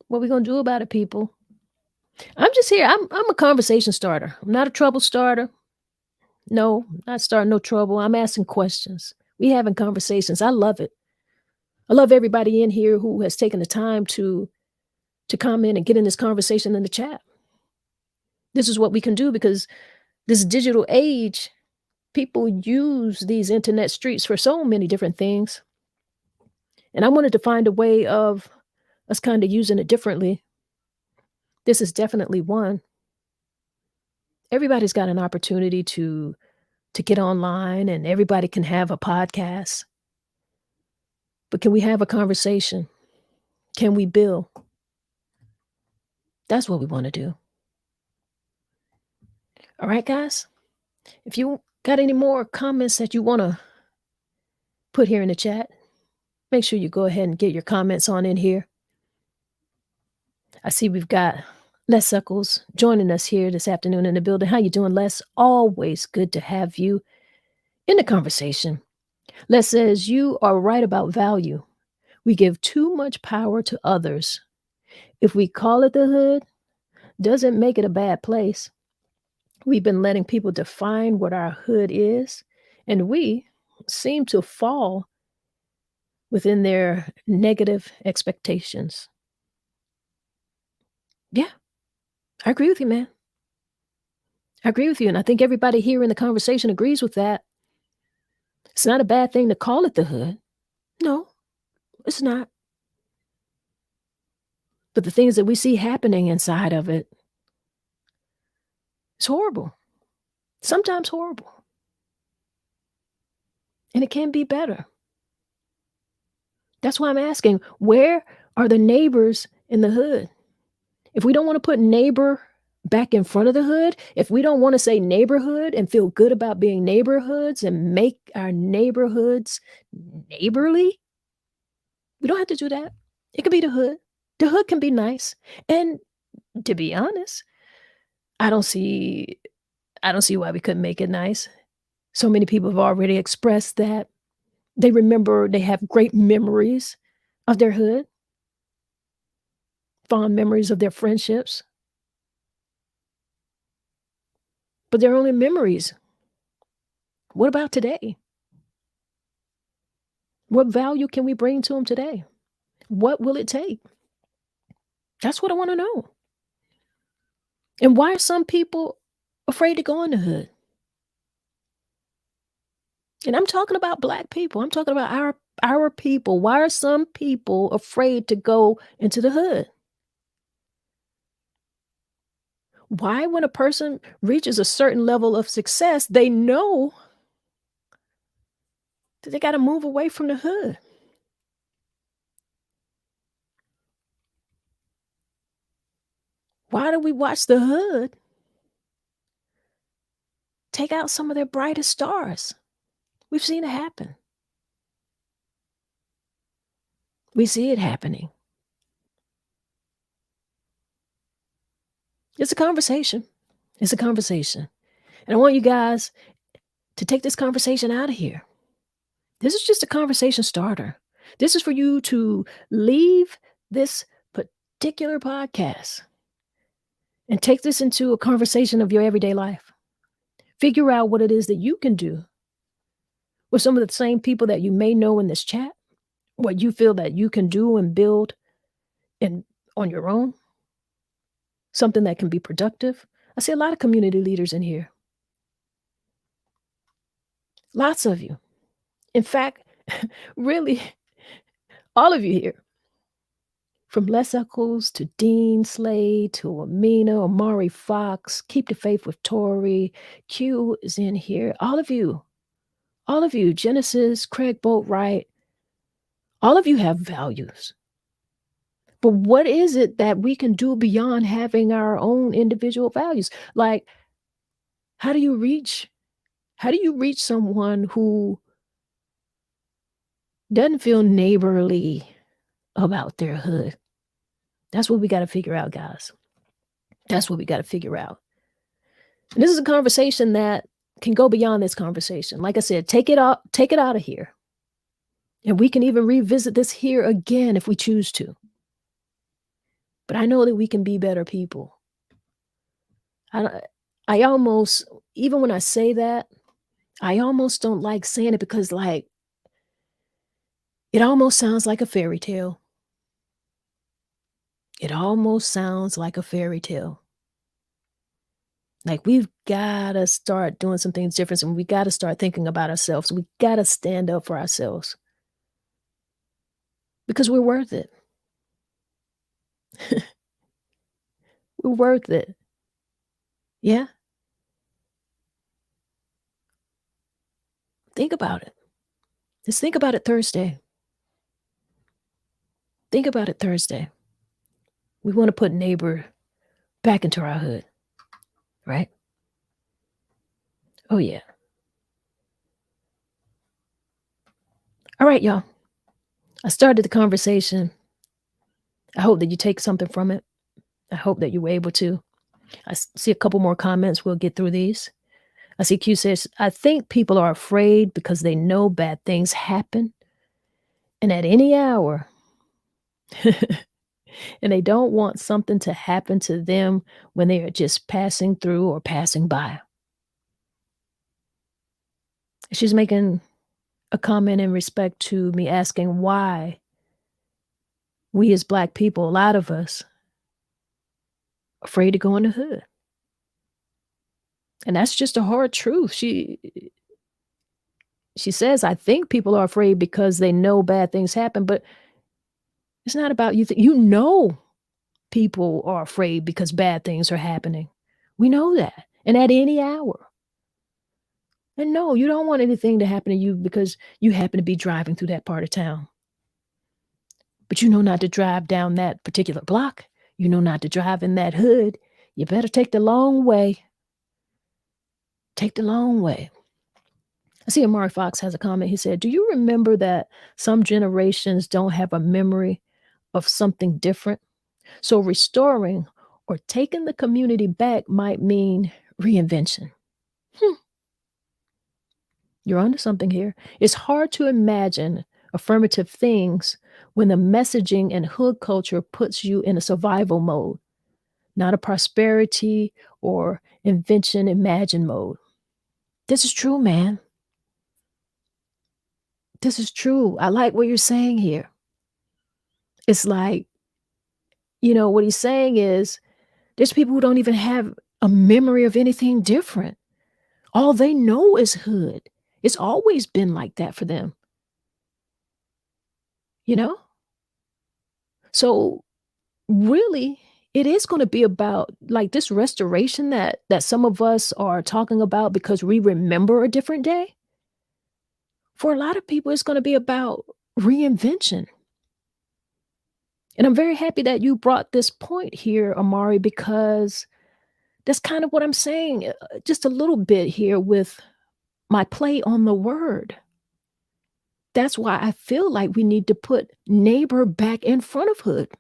What are we gonna do about it, people? I'm just here. I'm a conversation starter. I'm not a trouble starter. No, not starting no trouble. I'm asking questions. We having conversations. I love it. I love everybody in here who has taken the time to come in and get in this conversation in the chat. This is what we can do because this digital age, people use these internet streets for so many different things. And I wanted to find a way of us kind of using it differently. This is definitely one. Everybody's got an opportunity to get online and everybody can have a podcast. But can we have a conversation? Can we build? That's what we want to do. All right, guys. If you got any more comments that you want to put here in the chat, make sure you go ahead and get your comments on in here. I see we've got Les Eccles joining us here this afternoon in the building. How you doing, Les? Always good to have you in the conversation. Les says, you are right about value. We give too much power to others. If we call it the hood, doesn't make it a bad place. We've been letting people define what our hood is, and we seem to fall within their negative expectations. Yeah, I agree with you, man. I agree with you, and I think everybody here in the conversation agrees with that. It's not a bad thing to call it the hood. No, it's not. But the things that we see happening inside of it, it's horrible. Sometimes horrible. And it can be better. That's why I'm asking, where are the neighbors in the hood? If we don't want to put neighbor back in front of the hood, if we don't want to say neighborhood and feel good about being neighborhoods and make our neighborhoods neighborly, we don't have to do that. It could be the hood. The hood can be nice. And to be honest, I don't see why we couldn't make it nice. So many people have already expressed that they remember, they have great memories of their hood, fond memories of their friendships. But they're only memories. What about today? What value can we bring to them today? What will it take? That's what I want to know. And why are some people afraid to go in the hood? And I'm talking about black people. I'm talking about our people. Why are some people afraid to go into the hood? Why, when a person reaches a certain level of success, they know that they got to move away from the hood? Why do we watch the hood take out some of their brightest stars? We've seen it happen. We see it happening. It's a conversation. It's a conversation. And I want you guys to take this conversation out of here. This is just a conversation starter. This is for you to leave this particular podcast and take this into a conversation of your everyday life. Figure out what it is that you can do with some of the same people that you may know in this chat, what you feel that you can do and build in on your own, something that can be productive. I see a lot of community leaders in here. Lots of you. In fact, really, all of you here. From Les Eccles to Dean Slade to Amina, Amari Fox, Keep the Faith with Tori, Q is in here. All of you, Genesis, Craig Boatwright, all of you have values. But what is it that we can do beyond having our own individual values? Like, how do you reach someone who doesn't feel neighborly about their hood? That's what we got to figure out, guys. That's what we got to figure out. And this is a conversation that can go beyond this conversation. Like I said, take it out of here. And we can even revisit this here again if we choose to. But I know that we can be better people. I almost, even when I say that, I almost don't like saying it because, like, it almost sounds like a fairy tale. It almost sounds like a fairy tale. Like, we've got to start doing some things different, and we got to start thinking about ourselves. We got to stand up for ourselves because we're worth it. We're worth it. Yeah? Think about it. Just think about it Thursday. Think about it Thursday. We want to put neighbor back into our hood, right? Oh, yeah. All right, y'all. I started the conversation. I hope that you take something from it. I hope that you were able to. I see a couple more comments. We'll get through these. I see Q says, I think people are afraid because they know bad things happen and at any hour, and they don't want something to happen to them when they are just passing through or passing by. She's making a comment in respect to me asking why we as Black people, a lot of us, afraid to go in the hood. And that's just a hard truth. She says, I think people are afraid because they know bad things happen, but it's not about you. You know people are afraid because bad things are happening. We know that. And at any hour. And no, you don't want anything to happen to you because you happen to be driving through that part of town. But you know not to drive down that particular block. You know not to drive in that hood. You better take the long way. Take the long way. I see Amari Fox has a comment. He said, do you remember that some generations don't have a memory of something different? So restoring or taking the community back might mean reinvention. You're onto something here. It's hard to imagine affirmative things when the messaging and hood culture puts you in a survival mode, not a prosperity or invention imagine mode. This is true, man. This is true. I like what you're saying here. It's like, what he's saying is There's people who don't even have a memory of anything different. All they know is hood. It's always been like that for them, you know? So really, it is gonna be about, like, this restoration that some of us are talking about because we remember a different day. For a lot of people, it's gonna be about reinvention. And I'm very happy that you brought this point here, Amari, because that's kind of what I'm saying, just a little bit here with my play on the word. That's why I feel like we need to put neighbor back in front of hood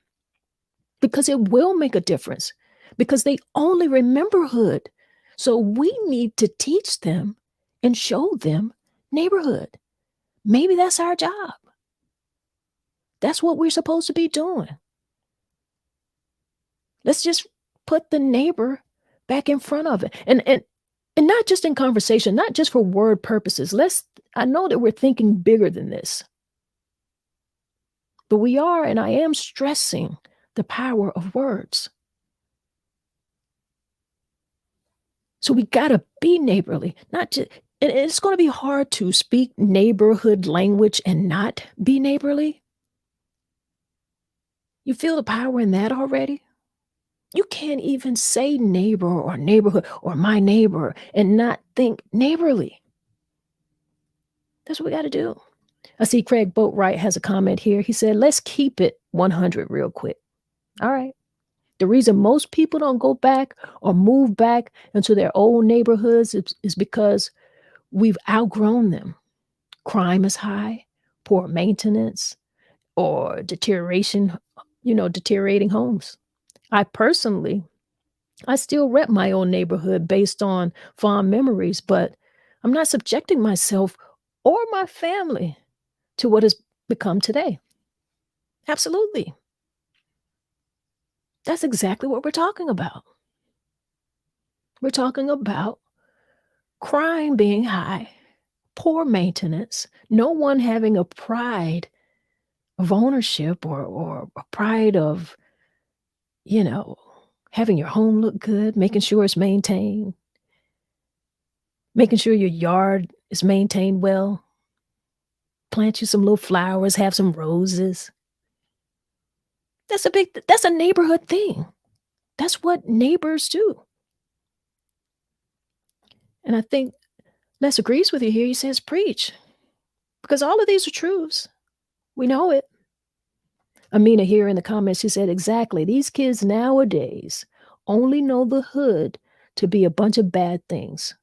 because it will make a difference because they only remember hood. So we need to teach them and show them neighborhood. Maybe that's our job. That's what we're supposed to be doing. Let's just put the neighbor back in front of it. And not just in conversation, not just for word purposes. I know that we're thinking bigger than this. But we are, and I am stressing the power of words. So we gotta be neighborly, not just and it's gonna be hard to speak neighborhood language and not be neighborly. You feel the power in that already? You can't even say neighbor or neighborhood or my neighbor and not think neighborly. That's what we gotta do. I see Craig Boatwright has a comment here. He said, let's keep it 100 real quick. All right. The reason most people don't go back or move back into their old neighborhoods is because we've outgrown them. Crime is high, poor maintenance, or deteriorating homes. I personally, I still rep my own neighborhood based on fond memories, but I'm not subjecting myself or my family to what has become today. Absolutely. That's exactly what we're talking about. We're talking about crime being high, poor maintenance, no one having a pride of ownership or a pride of, you know, having your home look good, making sure it's maintained, making sure your yard is maintained well, plant you some little flowers, have some roses. That's a neighborhood thing. That's what neighbors do. And I think Les agrees with you here. He says, preach, because all of these are truths. We know it. Amina here in the comments, she said, exactly. These kids nowadays only know the hood to be a bunch of bad things.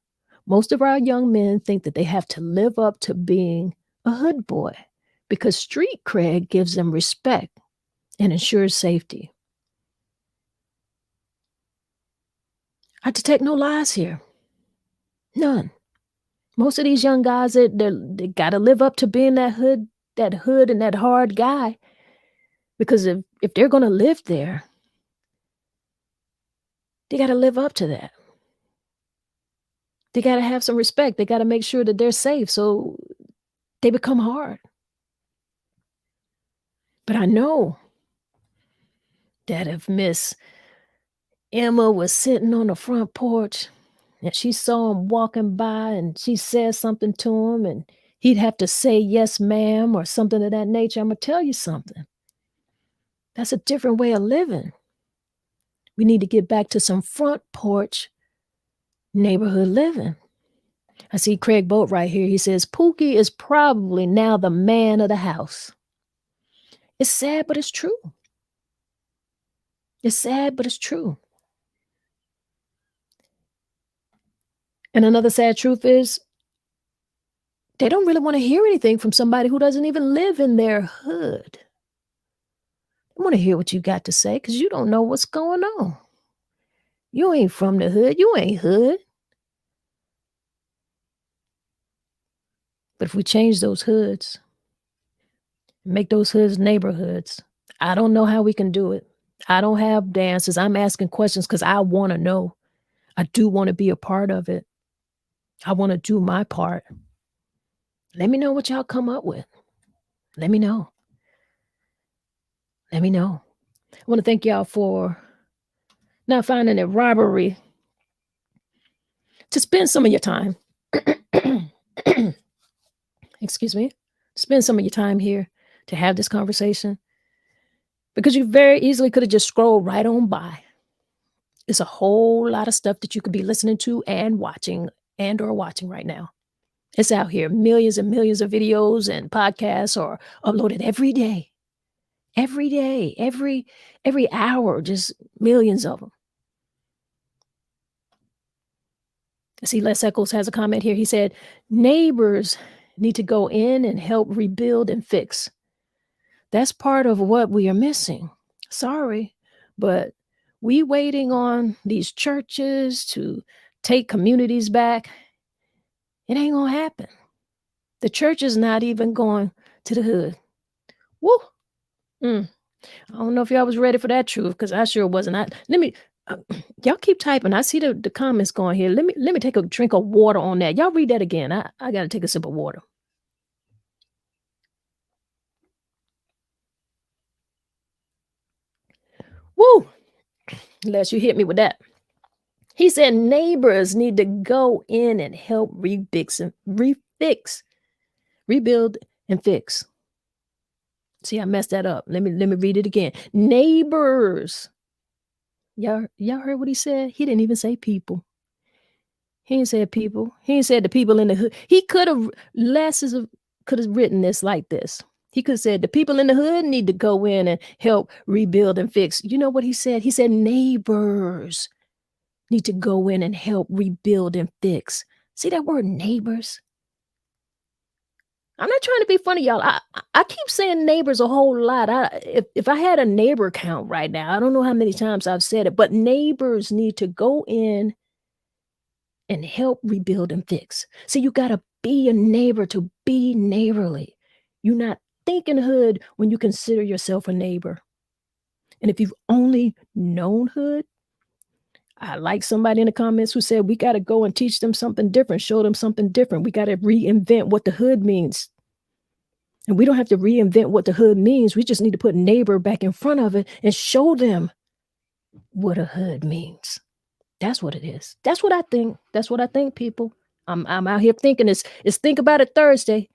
Most of our young men think that they have to live up to being a hood boy because street cred gives them respect and ensures safety. I detect no lies here. None. Most of these young guys, they got to live up to being that hood and that hard guy. Because if they're going to live there, they got to live up to that. They got to have some respect. They got to make sure that they're safe. So they become hard. But I know that if Miss Emma was sitting on the front porch and she saw him walking by and she said something to him and he'd have to say, yes, ma'am, or something of that nature, I'm going to tell you something. That's a different way of living. We need to get back to some front porch neighborhood living. I see Craig Boat right here. He says, Pookie is probably now the man of the house. It's sad, but it's true. It's sad, but it's true. And another sad truth is they don't really want to hear anything from somebody who doesn't even live in their hood. They want to hear what you got to say because you don't know what's going on. You ain't from the hood. You ain't hood. But if we change those hoods, make those hoods neighborhoods, I don't know how we can do it. I don't have the answers. I'm asking questions because I want to know. I do want to be a part of it. I want to do my part. Let me know what y'all come up with. Let me know. Let me know. I want to thank y'all for not finding it robbery to spend some of your time, excuse me, spend some of your time here to have this conversation because you very easily could have just scrolled right on by. It's a whole lot of stuff that you could be listening to and or watching right now. It's out here. Millions and millions of videos and podcasts are uploaded every day. Every day, every hour, just millions of them. I see Les Eccles has a comment here. He said, neighbors need to go in and help rebuild and fix. That's part of what we are missing. Sorry, but we waiting on these churches to take communities back. It ain't gonna happen. The church is not even going to the hood. Woo! I don't know if y'all was ready for that truth because I sure wasn't. Let me y'all keep typing. I see the comments going here. Let me take a drink of water on that. Y'all read that again. I gotta take a sip of water. Woo! Unless you hit me with that. He said neighbors need to go in and help rebuild and fix. See, I messed that up. Let me read it again. Neighbors. Y'all heard what he said? He didn't even say people. He ain't said people. He ain't said the people in the hood. He could have written this like this. He could have said the people in the hood need to go in and help rebuild and fix. You know what he said? He said neighbors need to go in and help rebuild and fix. See that word neighbors? I'm not trying to be funny, y'all. I keep saying neighbors a whole lot. If I had a neighbor count right now, I don't know how many times I've said it, but neighbors need to go in and help rebuild and fix. See, you gotta be a neighbor to be neighborly. You're not thinking hood when you consider yourself a neighbor. And if you've only known hood, I like somebody in the comments who said we gotta go and teach them something different, show them something different. We gotta reinvent what the hood means. And we don't have to reinvent what the hood means. We just need to put neighbor back in front of it and show them what a hood means. That's what it is. That's what I think. That's what I think, people. I'm out here thinking it's Think About It Thursday.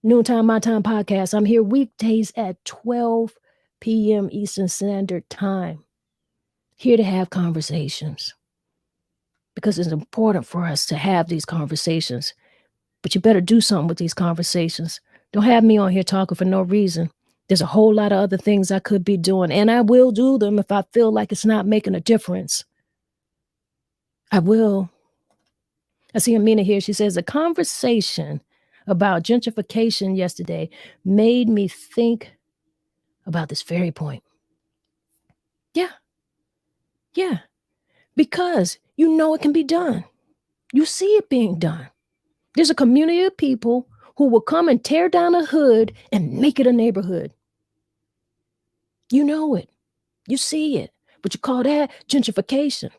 Noontime My Time podcast. I'm here weekdays at 12 p.m. Eastern Standard Time. Here to have conversations. Because it's important for us to have these conversations. But you better do something with these conversations. Don't have me on here talking for no reason. There's a whole lot of other things I could be doing, and I will do them if I feel like it's not making a difference. I will. I see Amina here. She says, a conversation about gentrification yesterday made me think about this very point. Yeah. Yeah. Because you know it can be done. You see it being done. There's a community of people who will come and tear down a hood and make it a neighborhood. You know it. You see it. But you call that gentrification.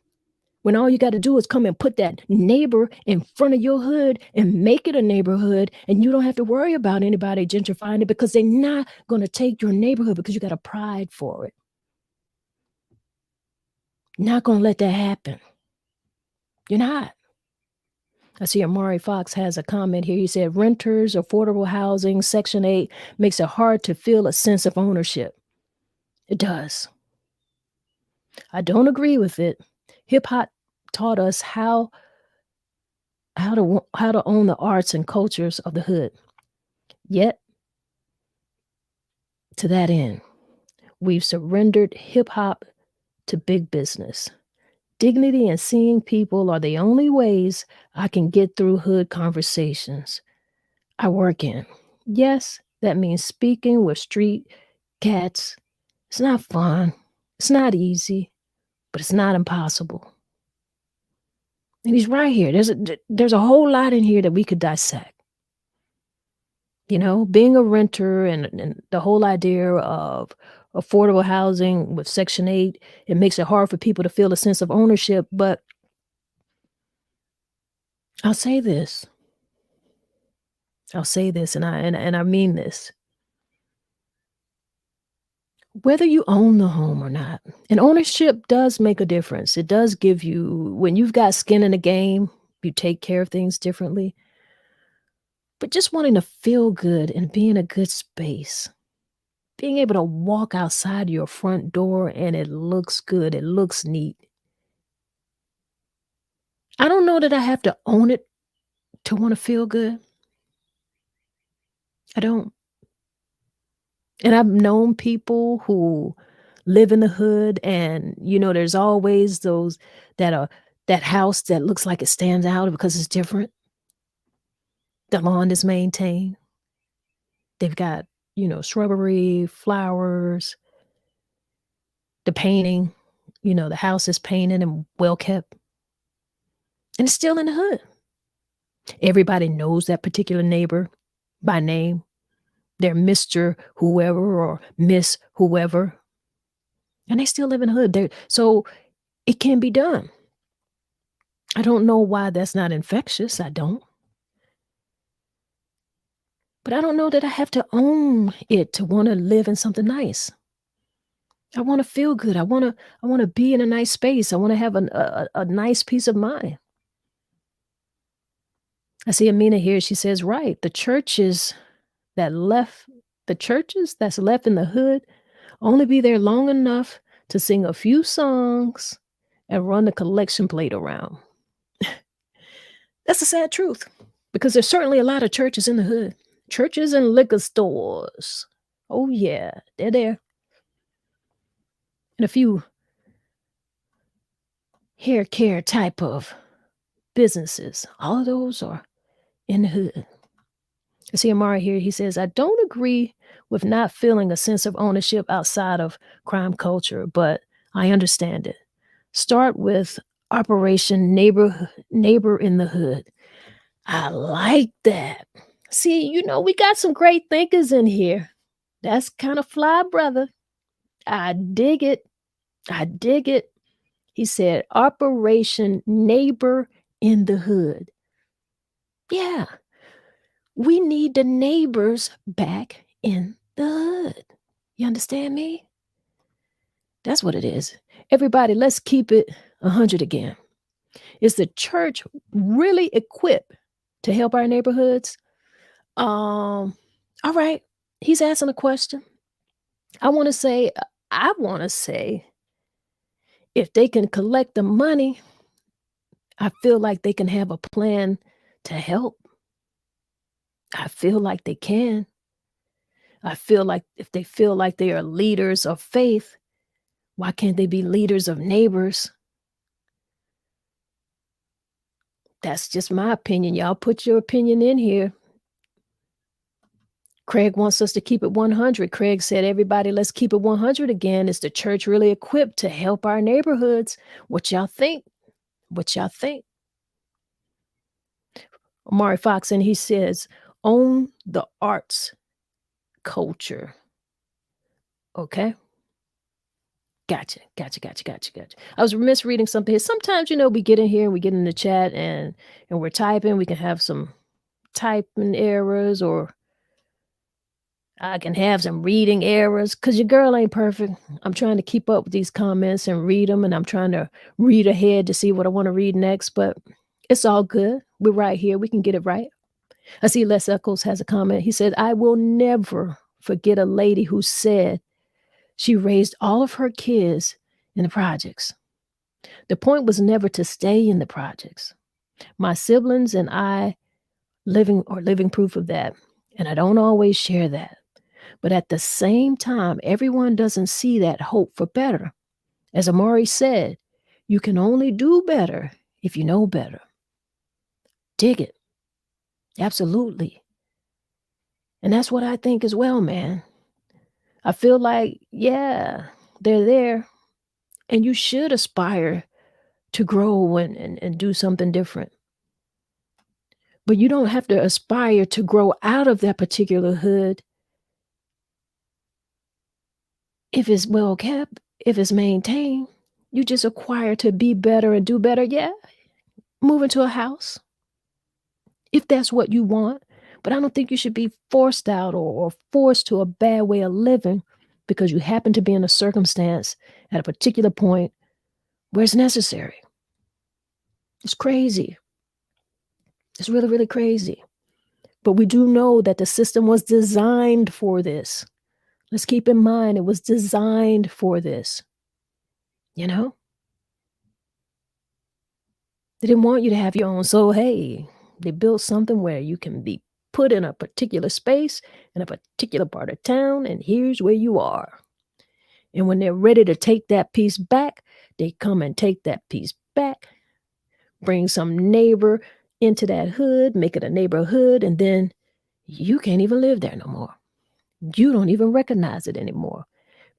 When all you got to do is come and put that neighbor in front of your hood and make it a neighborhood, and you don't have to worry about anybody gentrifying it because they're not going to take your neighborhood because you got a pride for it. Not going to let that happen. You're not. I see Amari Fox has a comment here. He said, renters, affordable housing, Section 8 makes it hard to feel a sense of ownership. It does. I don't agree with it. Hip hop taught us how to own the arts and cultures of the hood. Yet, to that end, we've surrendered hip hop to big business. Dignity and seeing people are the only ways I can get through hood conversations I work in. Yes, that means speaking with street cats. It's not fun. It's not easy, but it's not impossible. And he's right here. There's a whole lot in here that we could dissect. You know, being a renter and the whole idea of affordable housing with Section 8, it makes it hard for people to feel a sense of ownership. But I'll say this. And I mean this. Whether you own the home or not, and ownership does make a difference. It does give you when you've got skin in the game, you take care of things differently. But just wanting to feel good and be in a good space, being able to walk outside your front door and it looks good, it looks neat. I don't know that I have to own it to wanna feel good. I don't. And I've known people who live in the hood and, there's always those that are that house that looks like it stands out because it's different. The lawn is maintained. They've got, shrubbery, flowers, the painting, the house is painted and well kept, and it's still in the hood. Everybody knows that particular neighbor by name. They're Mr. Whoever or Miss Whoever, and they still live in the hood. So it can be done. I don't know why that's not infectious, I don't. But I don't know that I have to own it to wanna live in something nice. I wanna feel good. I wanna be in a nice space. I wanna have a nice peace of mind. I see Amina here, she says, "Right, that left the churches that's left in the hood only be there long enough to sing a few songs and run the collection plate around." That's the sad truth, because there's certainly a lot of churches in the hood. Churches and liquor stores. Oh, yeah, they're there. And a few hair care type of businesses. All of those are in the hood. I see Amara here. He says, "I don't agree with not feeling a sense of ownership outside of crime culture, but I understand it. Start with Operation Neighbor in the Hood." I like that. See, we got some great thinkers in here. That's kind of fly, brother. I dig it. I dig it. He said, Operation Neighbor in the Hood. Yeah, we need the neighbors back in the hood. You understand me? That's what it is. Everybody, let's keep it 100 again. Is the church really equipped to help our neighborhoods? All right. He's asking a question. I want to say, if they can collect the money, I feel like they can have a plan to help. I feel like they can. I feel like if they feel like they are leaders of faith, why can't they be leaders of neighbors? That's just my opinion. Y'all put your opinion in here. Craig wants us to keep it 100. Craig said, "Everybody, let's keep it 100 again. Is the church really equipped to help our neighborhoods? What y'all think? What y'all think?" Amari Fox, and he says, "Own the arts culture." Okay. Gotcha. I was misreading something here. Sometimes, we get in here and we get in the chat and we're typing. We can have some typing errors, or I can have some reading errors because your girl ain't perfect. I'm trying to keep up with these comments and read them, and I'm trying to read ahead to see what I want to read next, but it's all good. We're right here. We can get it right. I see Les Eccles has a comment. He said, "I will never forget a lady who said she raised all of her kids in the projects. The point was never to stay in the projects. My siblings and I living proof of that, and I don't always share that. But at the same time, everyone doesn't see that hope for better. As Amari said, you can only do better if you know better." Dig it. Absolutely. And that's what I think as well, man. I feel like, yeah, they're there, and you should aspire to grow and do something different. But you don't have to aspire to grow out of that particular hood if it's well kept, if it's maintained. You just acquire to be better and do better. Yeah, move into a house if that's what you want. But I don't think you should be forced out or forced to a bad way of living because you happen to be in a circumstance at a particular point where it's necessary. It's crazy. It's really, really crazy. But we do know that the system was designed for this. Let's keep in mind it was designed for this. You know? They didn't want you to have your own. So, hey, they built something where you can be put in a particular space in a particular part of town, and here's where you are. And when they're ready to take that piece back, they come and take that piece back, bring some neighbor into that hood, make it a neighborhood, and then you can't even live there no more. You don't even recognize it anymore.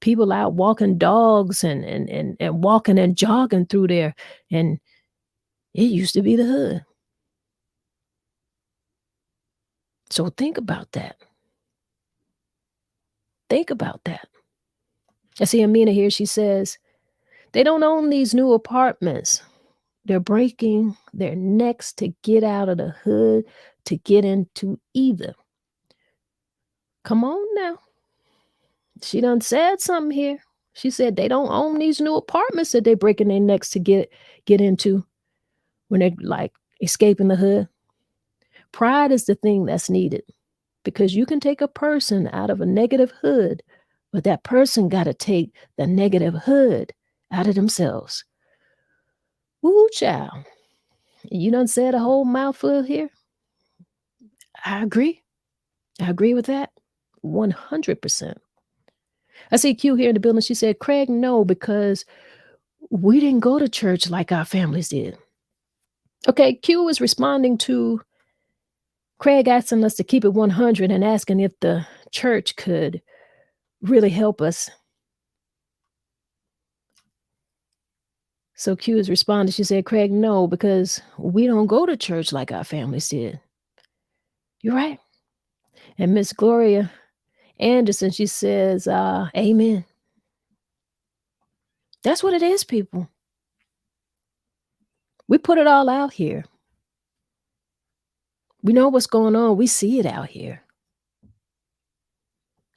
People out walking dogs and walking and jogging through there, and it used to be the hood. So think about that. Think about that. I see Amina here. She says, they don't own these new apartments. They're breaking their necks to get out of the hood, to get into either. Come on now. She done said something here. She said they don't own these new apartments that they're breaking their necks to get into when they're like escaping the hood. Pride is the thing that's needed, because you can take a person out of a negative hood, but that person got to take the negative hood out of themselves. Woo, child. You done said a whole mouthful here. I agree. I agree with that 100%. I see Q here in the building. She said, Craig, no, because we didn't go to church like our families did. Okay, Q is responding to Craig asking us to keep it 100 and asking if the church could really help us. So Q is responding. She said, Craig, no, because we don't go to church like our families did. You're right. And Miss Gloria Anderson, she says, amen. That's what it is, people. We put it all out here. We know what's going on. We see it out here.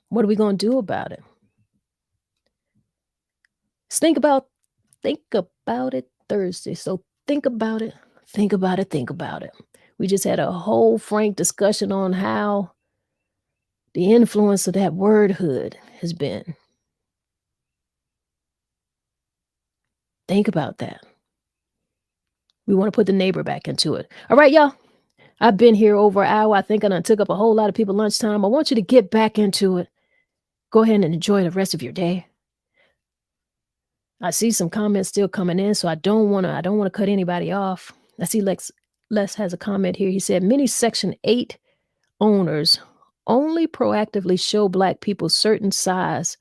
What are we going to do about it? Think about it Thursday. So think about it. Think about it. Think about it. We just had a whole frank discussion on how the influence of that word hood has been. Think about that. We want to put the neighbor back into it. All right, y'all. I've been here over an hour. I think I done took up a whole lot of people's lunchtime. I want you to get back into it. Go ahead and enjoy the rest of your day. I see some comments still coming in, so I don't want to cut anybody off. I see Les has a comment here. He said, many Section 8 owners only proactively show Black people certain size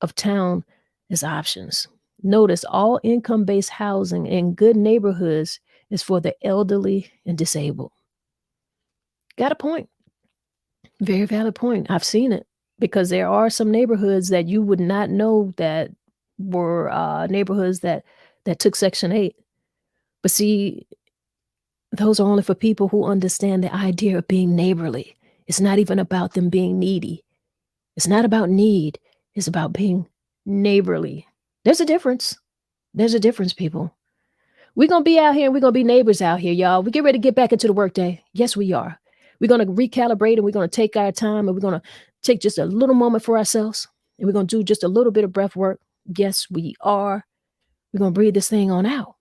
of town as options. Notice all income-based housing in good neighborhoods is for the elderly and disabled. Got a point. Very valid point. I've seen it, because there are some neighborhoods that you would not know that were neighborhoods that took Section 8. But see, those are only for people who understand the idea of being neighborly. It's not even about them being needy. It's not about need. It's about being neighborly. There's a difference. There's a difference, people. We're going to be out here and we're going to be neighbors out here, y'all. We get ready to get back into the workday. Yes, we are. We're going to recalibrate and we're going to take our time and we're going to take just a little moment for ourselves. And we're going to do just a little bit of breath work. Yes, we are. We're going to breathe this thing on out.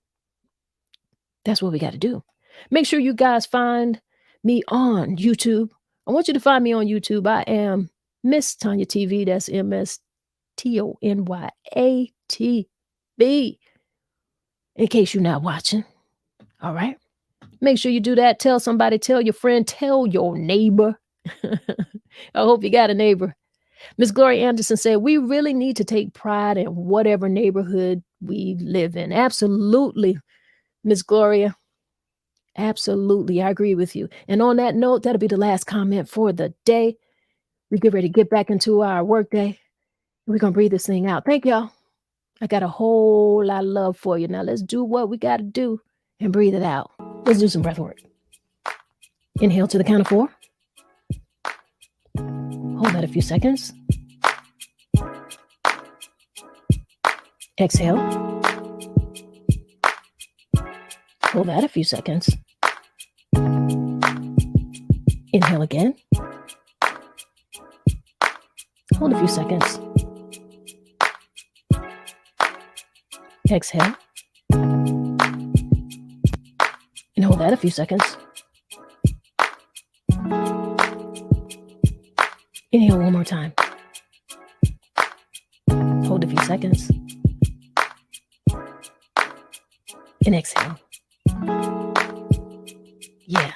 That's what we got to do. Make sure you guys find me on YouTube. I want you to find me on YouTube. I am MsTonya TV. That's MsTonyatB. In case you're not watching. All right. Make sure you do that. Tell somebody, tell your friend, tell your neighbor. I hope you got a neighbor. Miss Gloria Anderson said, we really need to take pride in whatever neighborhood we live in. Absolutely, Miss Gloria. Absolutely. I agree with you. And on that note, that'll be the last comment for the day. We get ready to get back into our workday. We're going to breathe this thing out. Thank y'all. I got a whole lot of love for you. Now let's do what we got to do and breathe it out. Let's do some breath work. Inhale to the count of 4. Hold that a few seconds. Exhale. Hold that a few seconds. Inhale again. Hold a few seconds. Exhale. And hold that a few seconds. Inhale one more time. Hold a few seconds. And exhale. Yeah.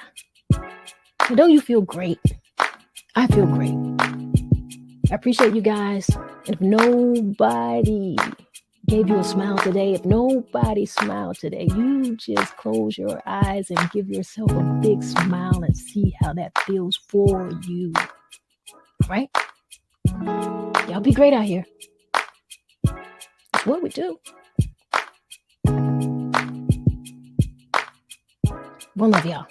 Now, don't you feel great? I feel great. I appreciate you guys. And if nobody gave you a smile today, if nobody smiled today, you just close your eyes and give yourself a big smile and see how that feels for you. Right? Y'all be great out here. It's what we do. One love, y'all.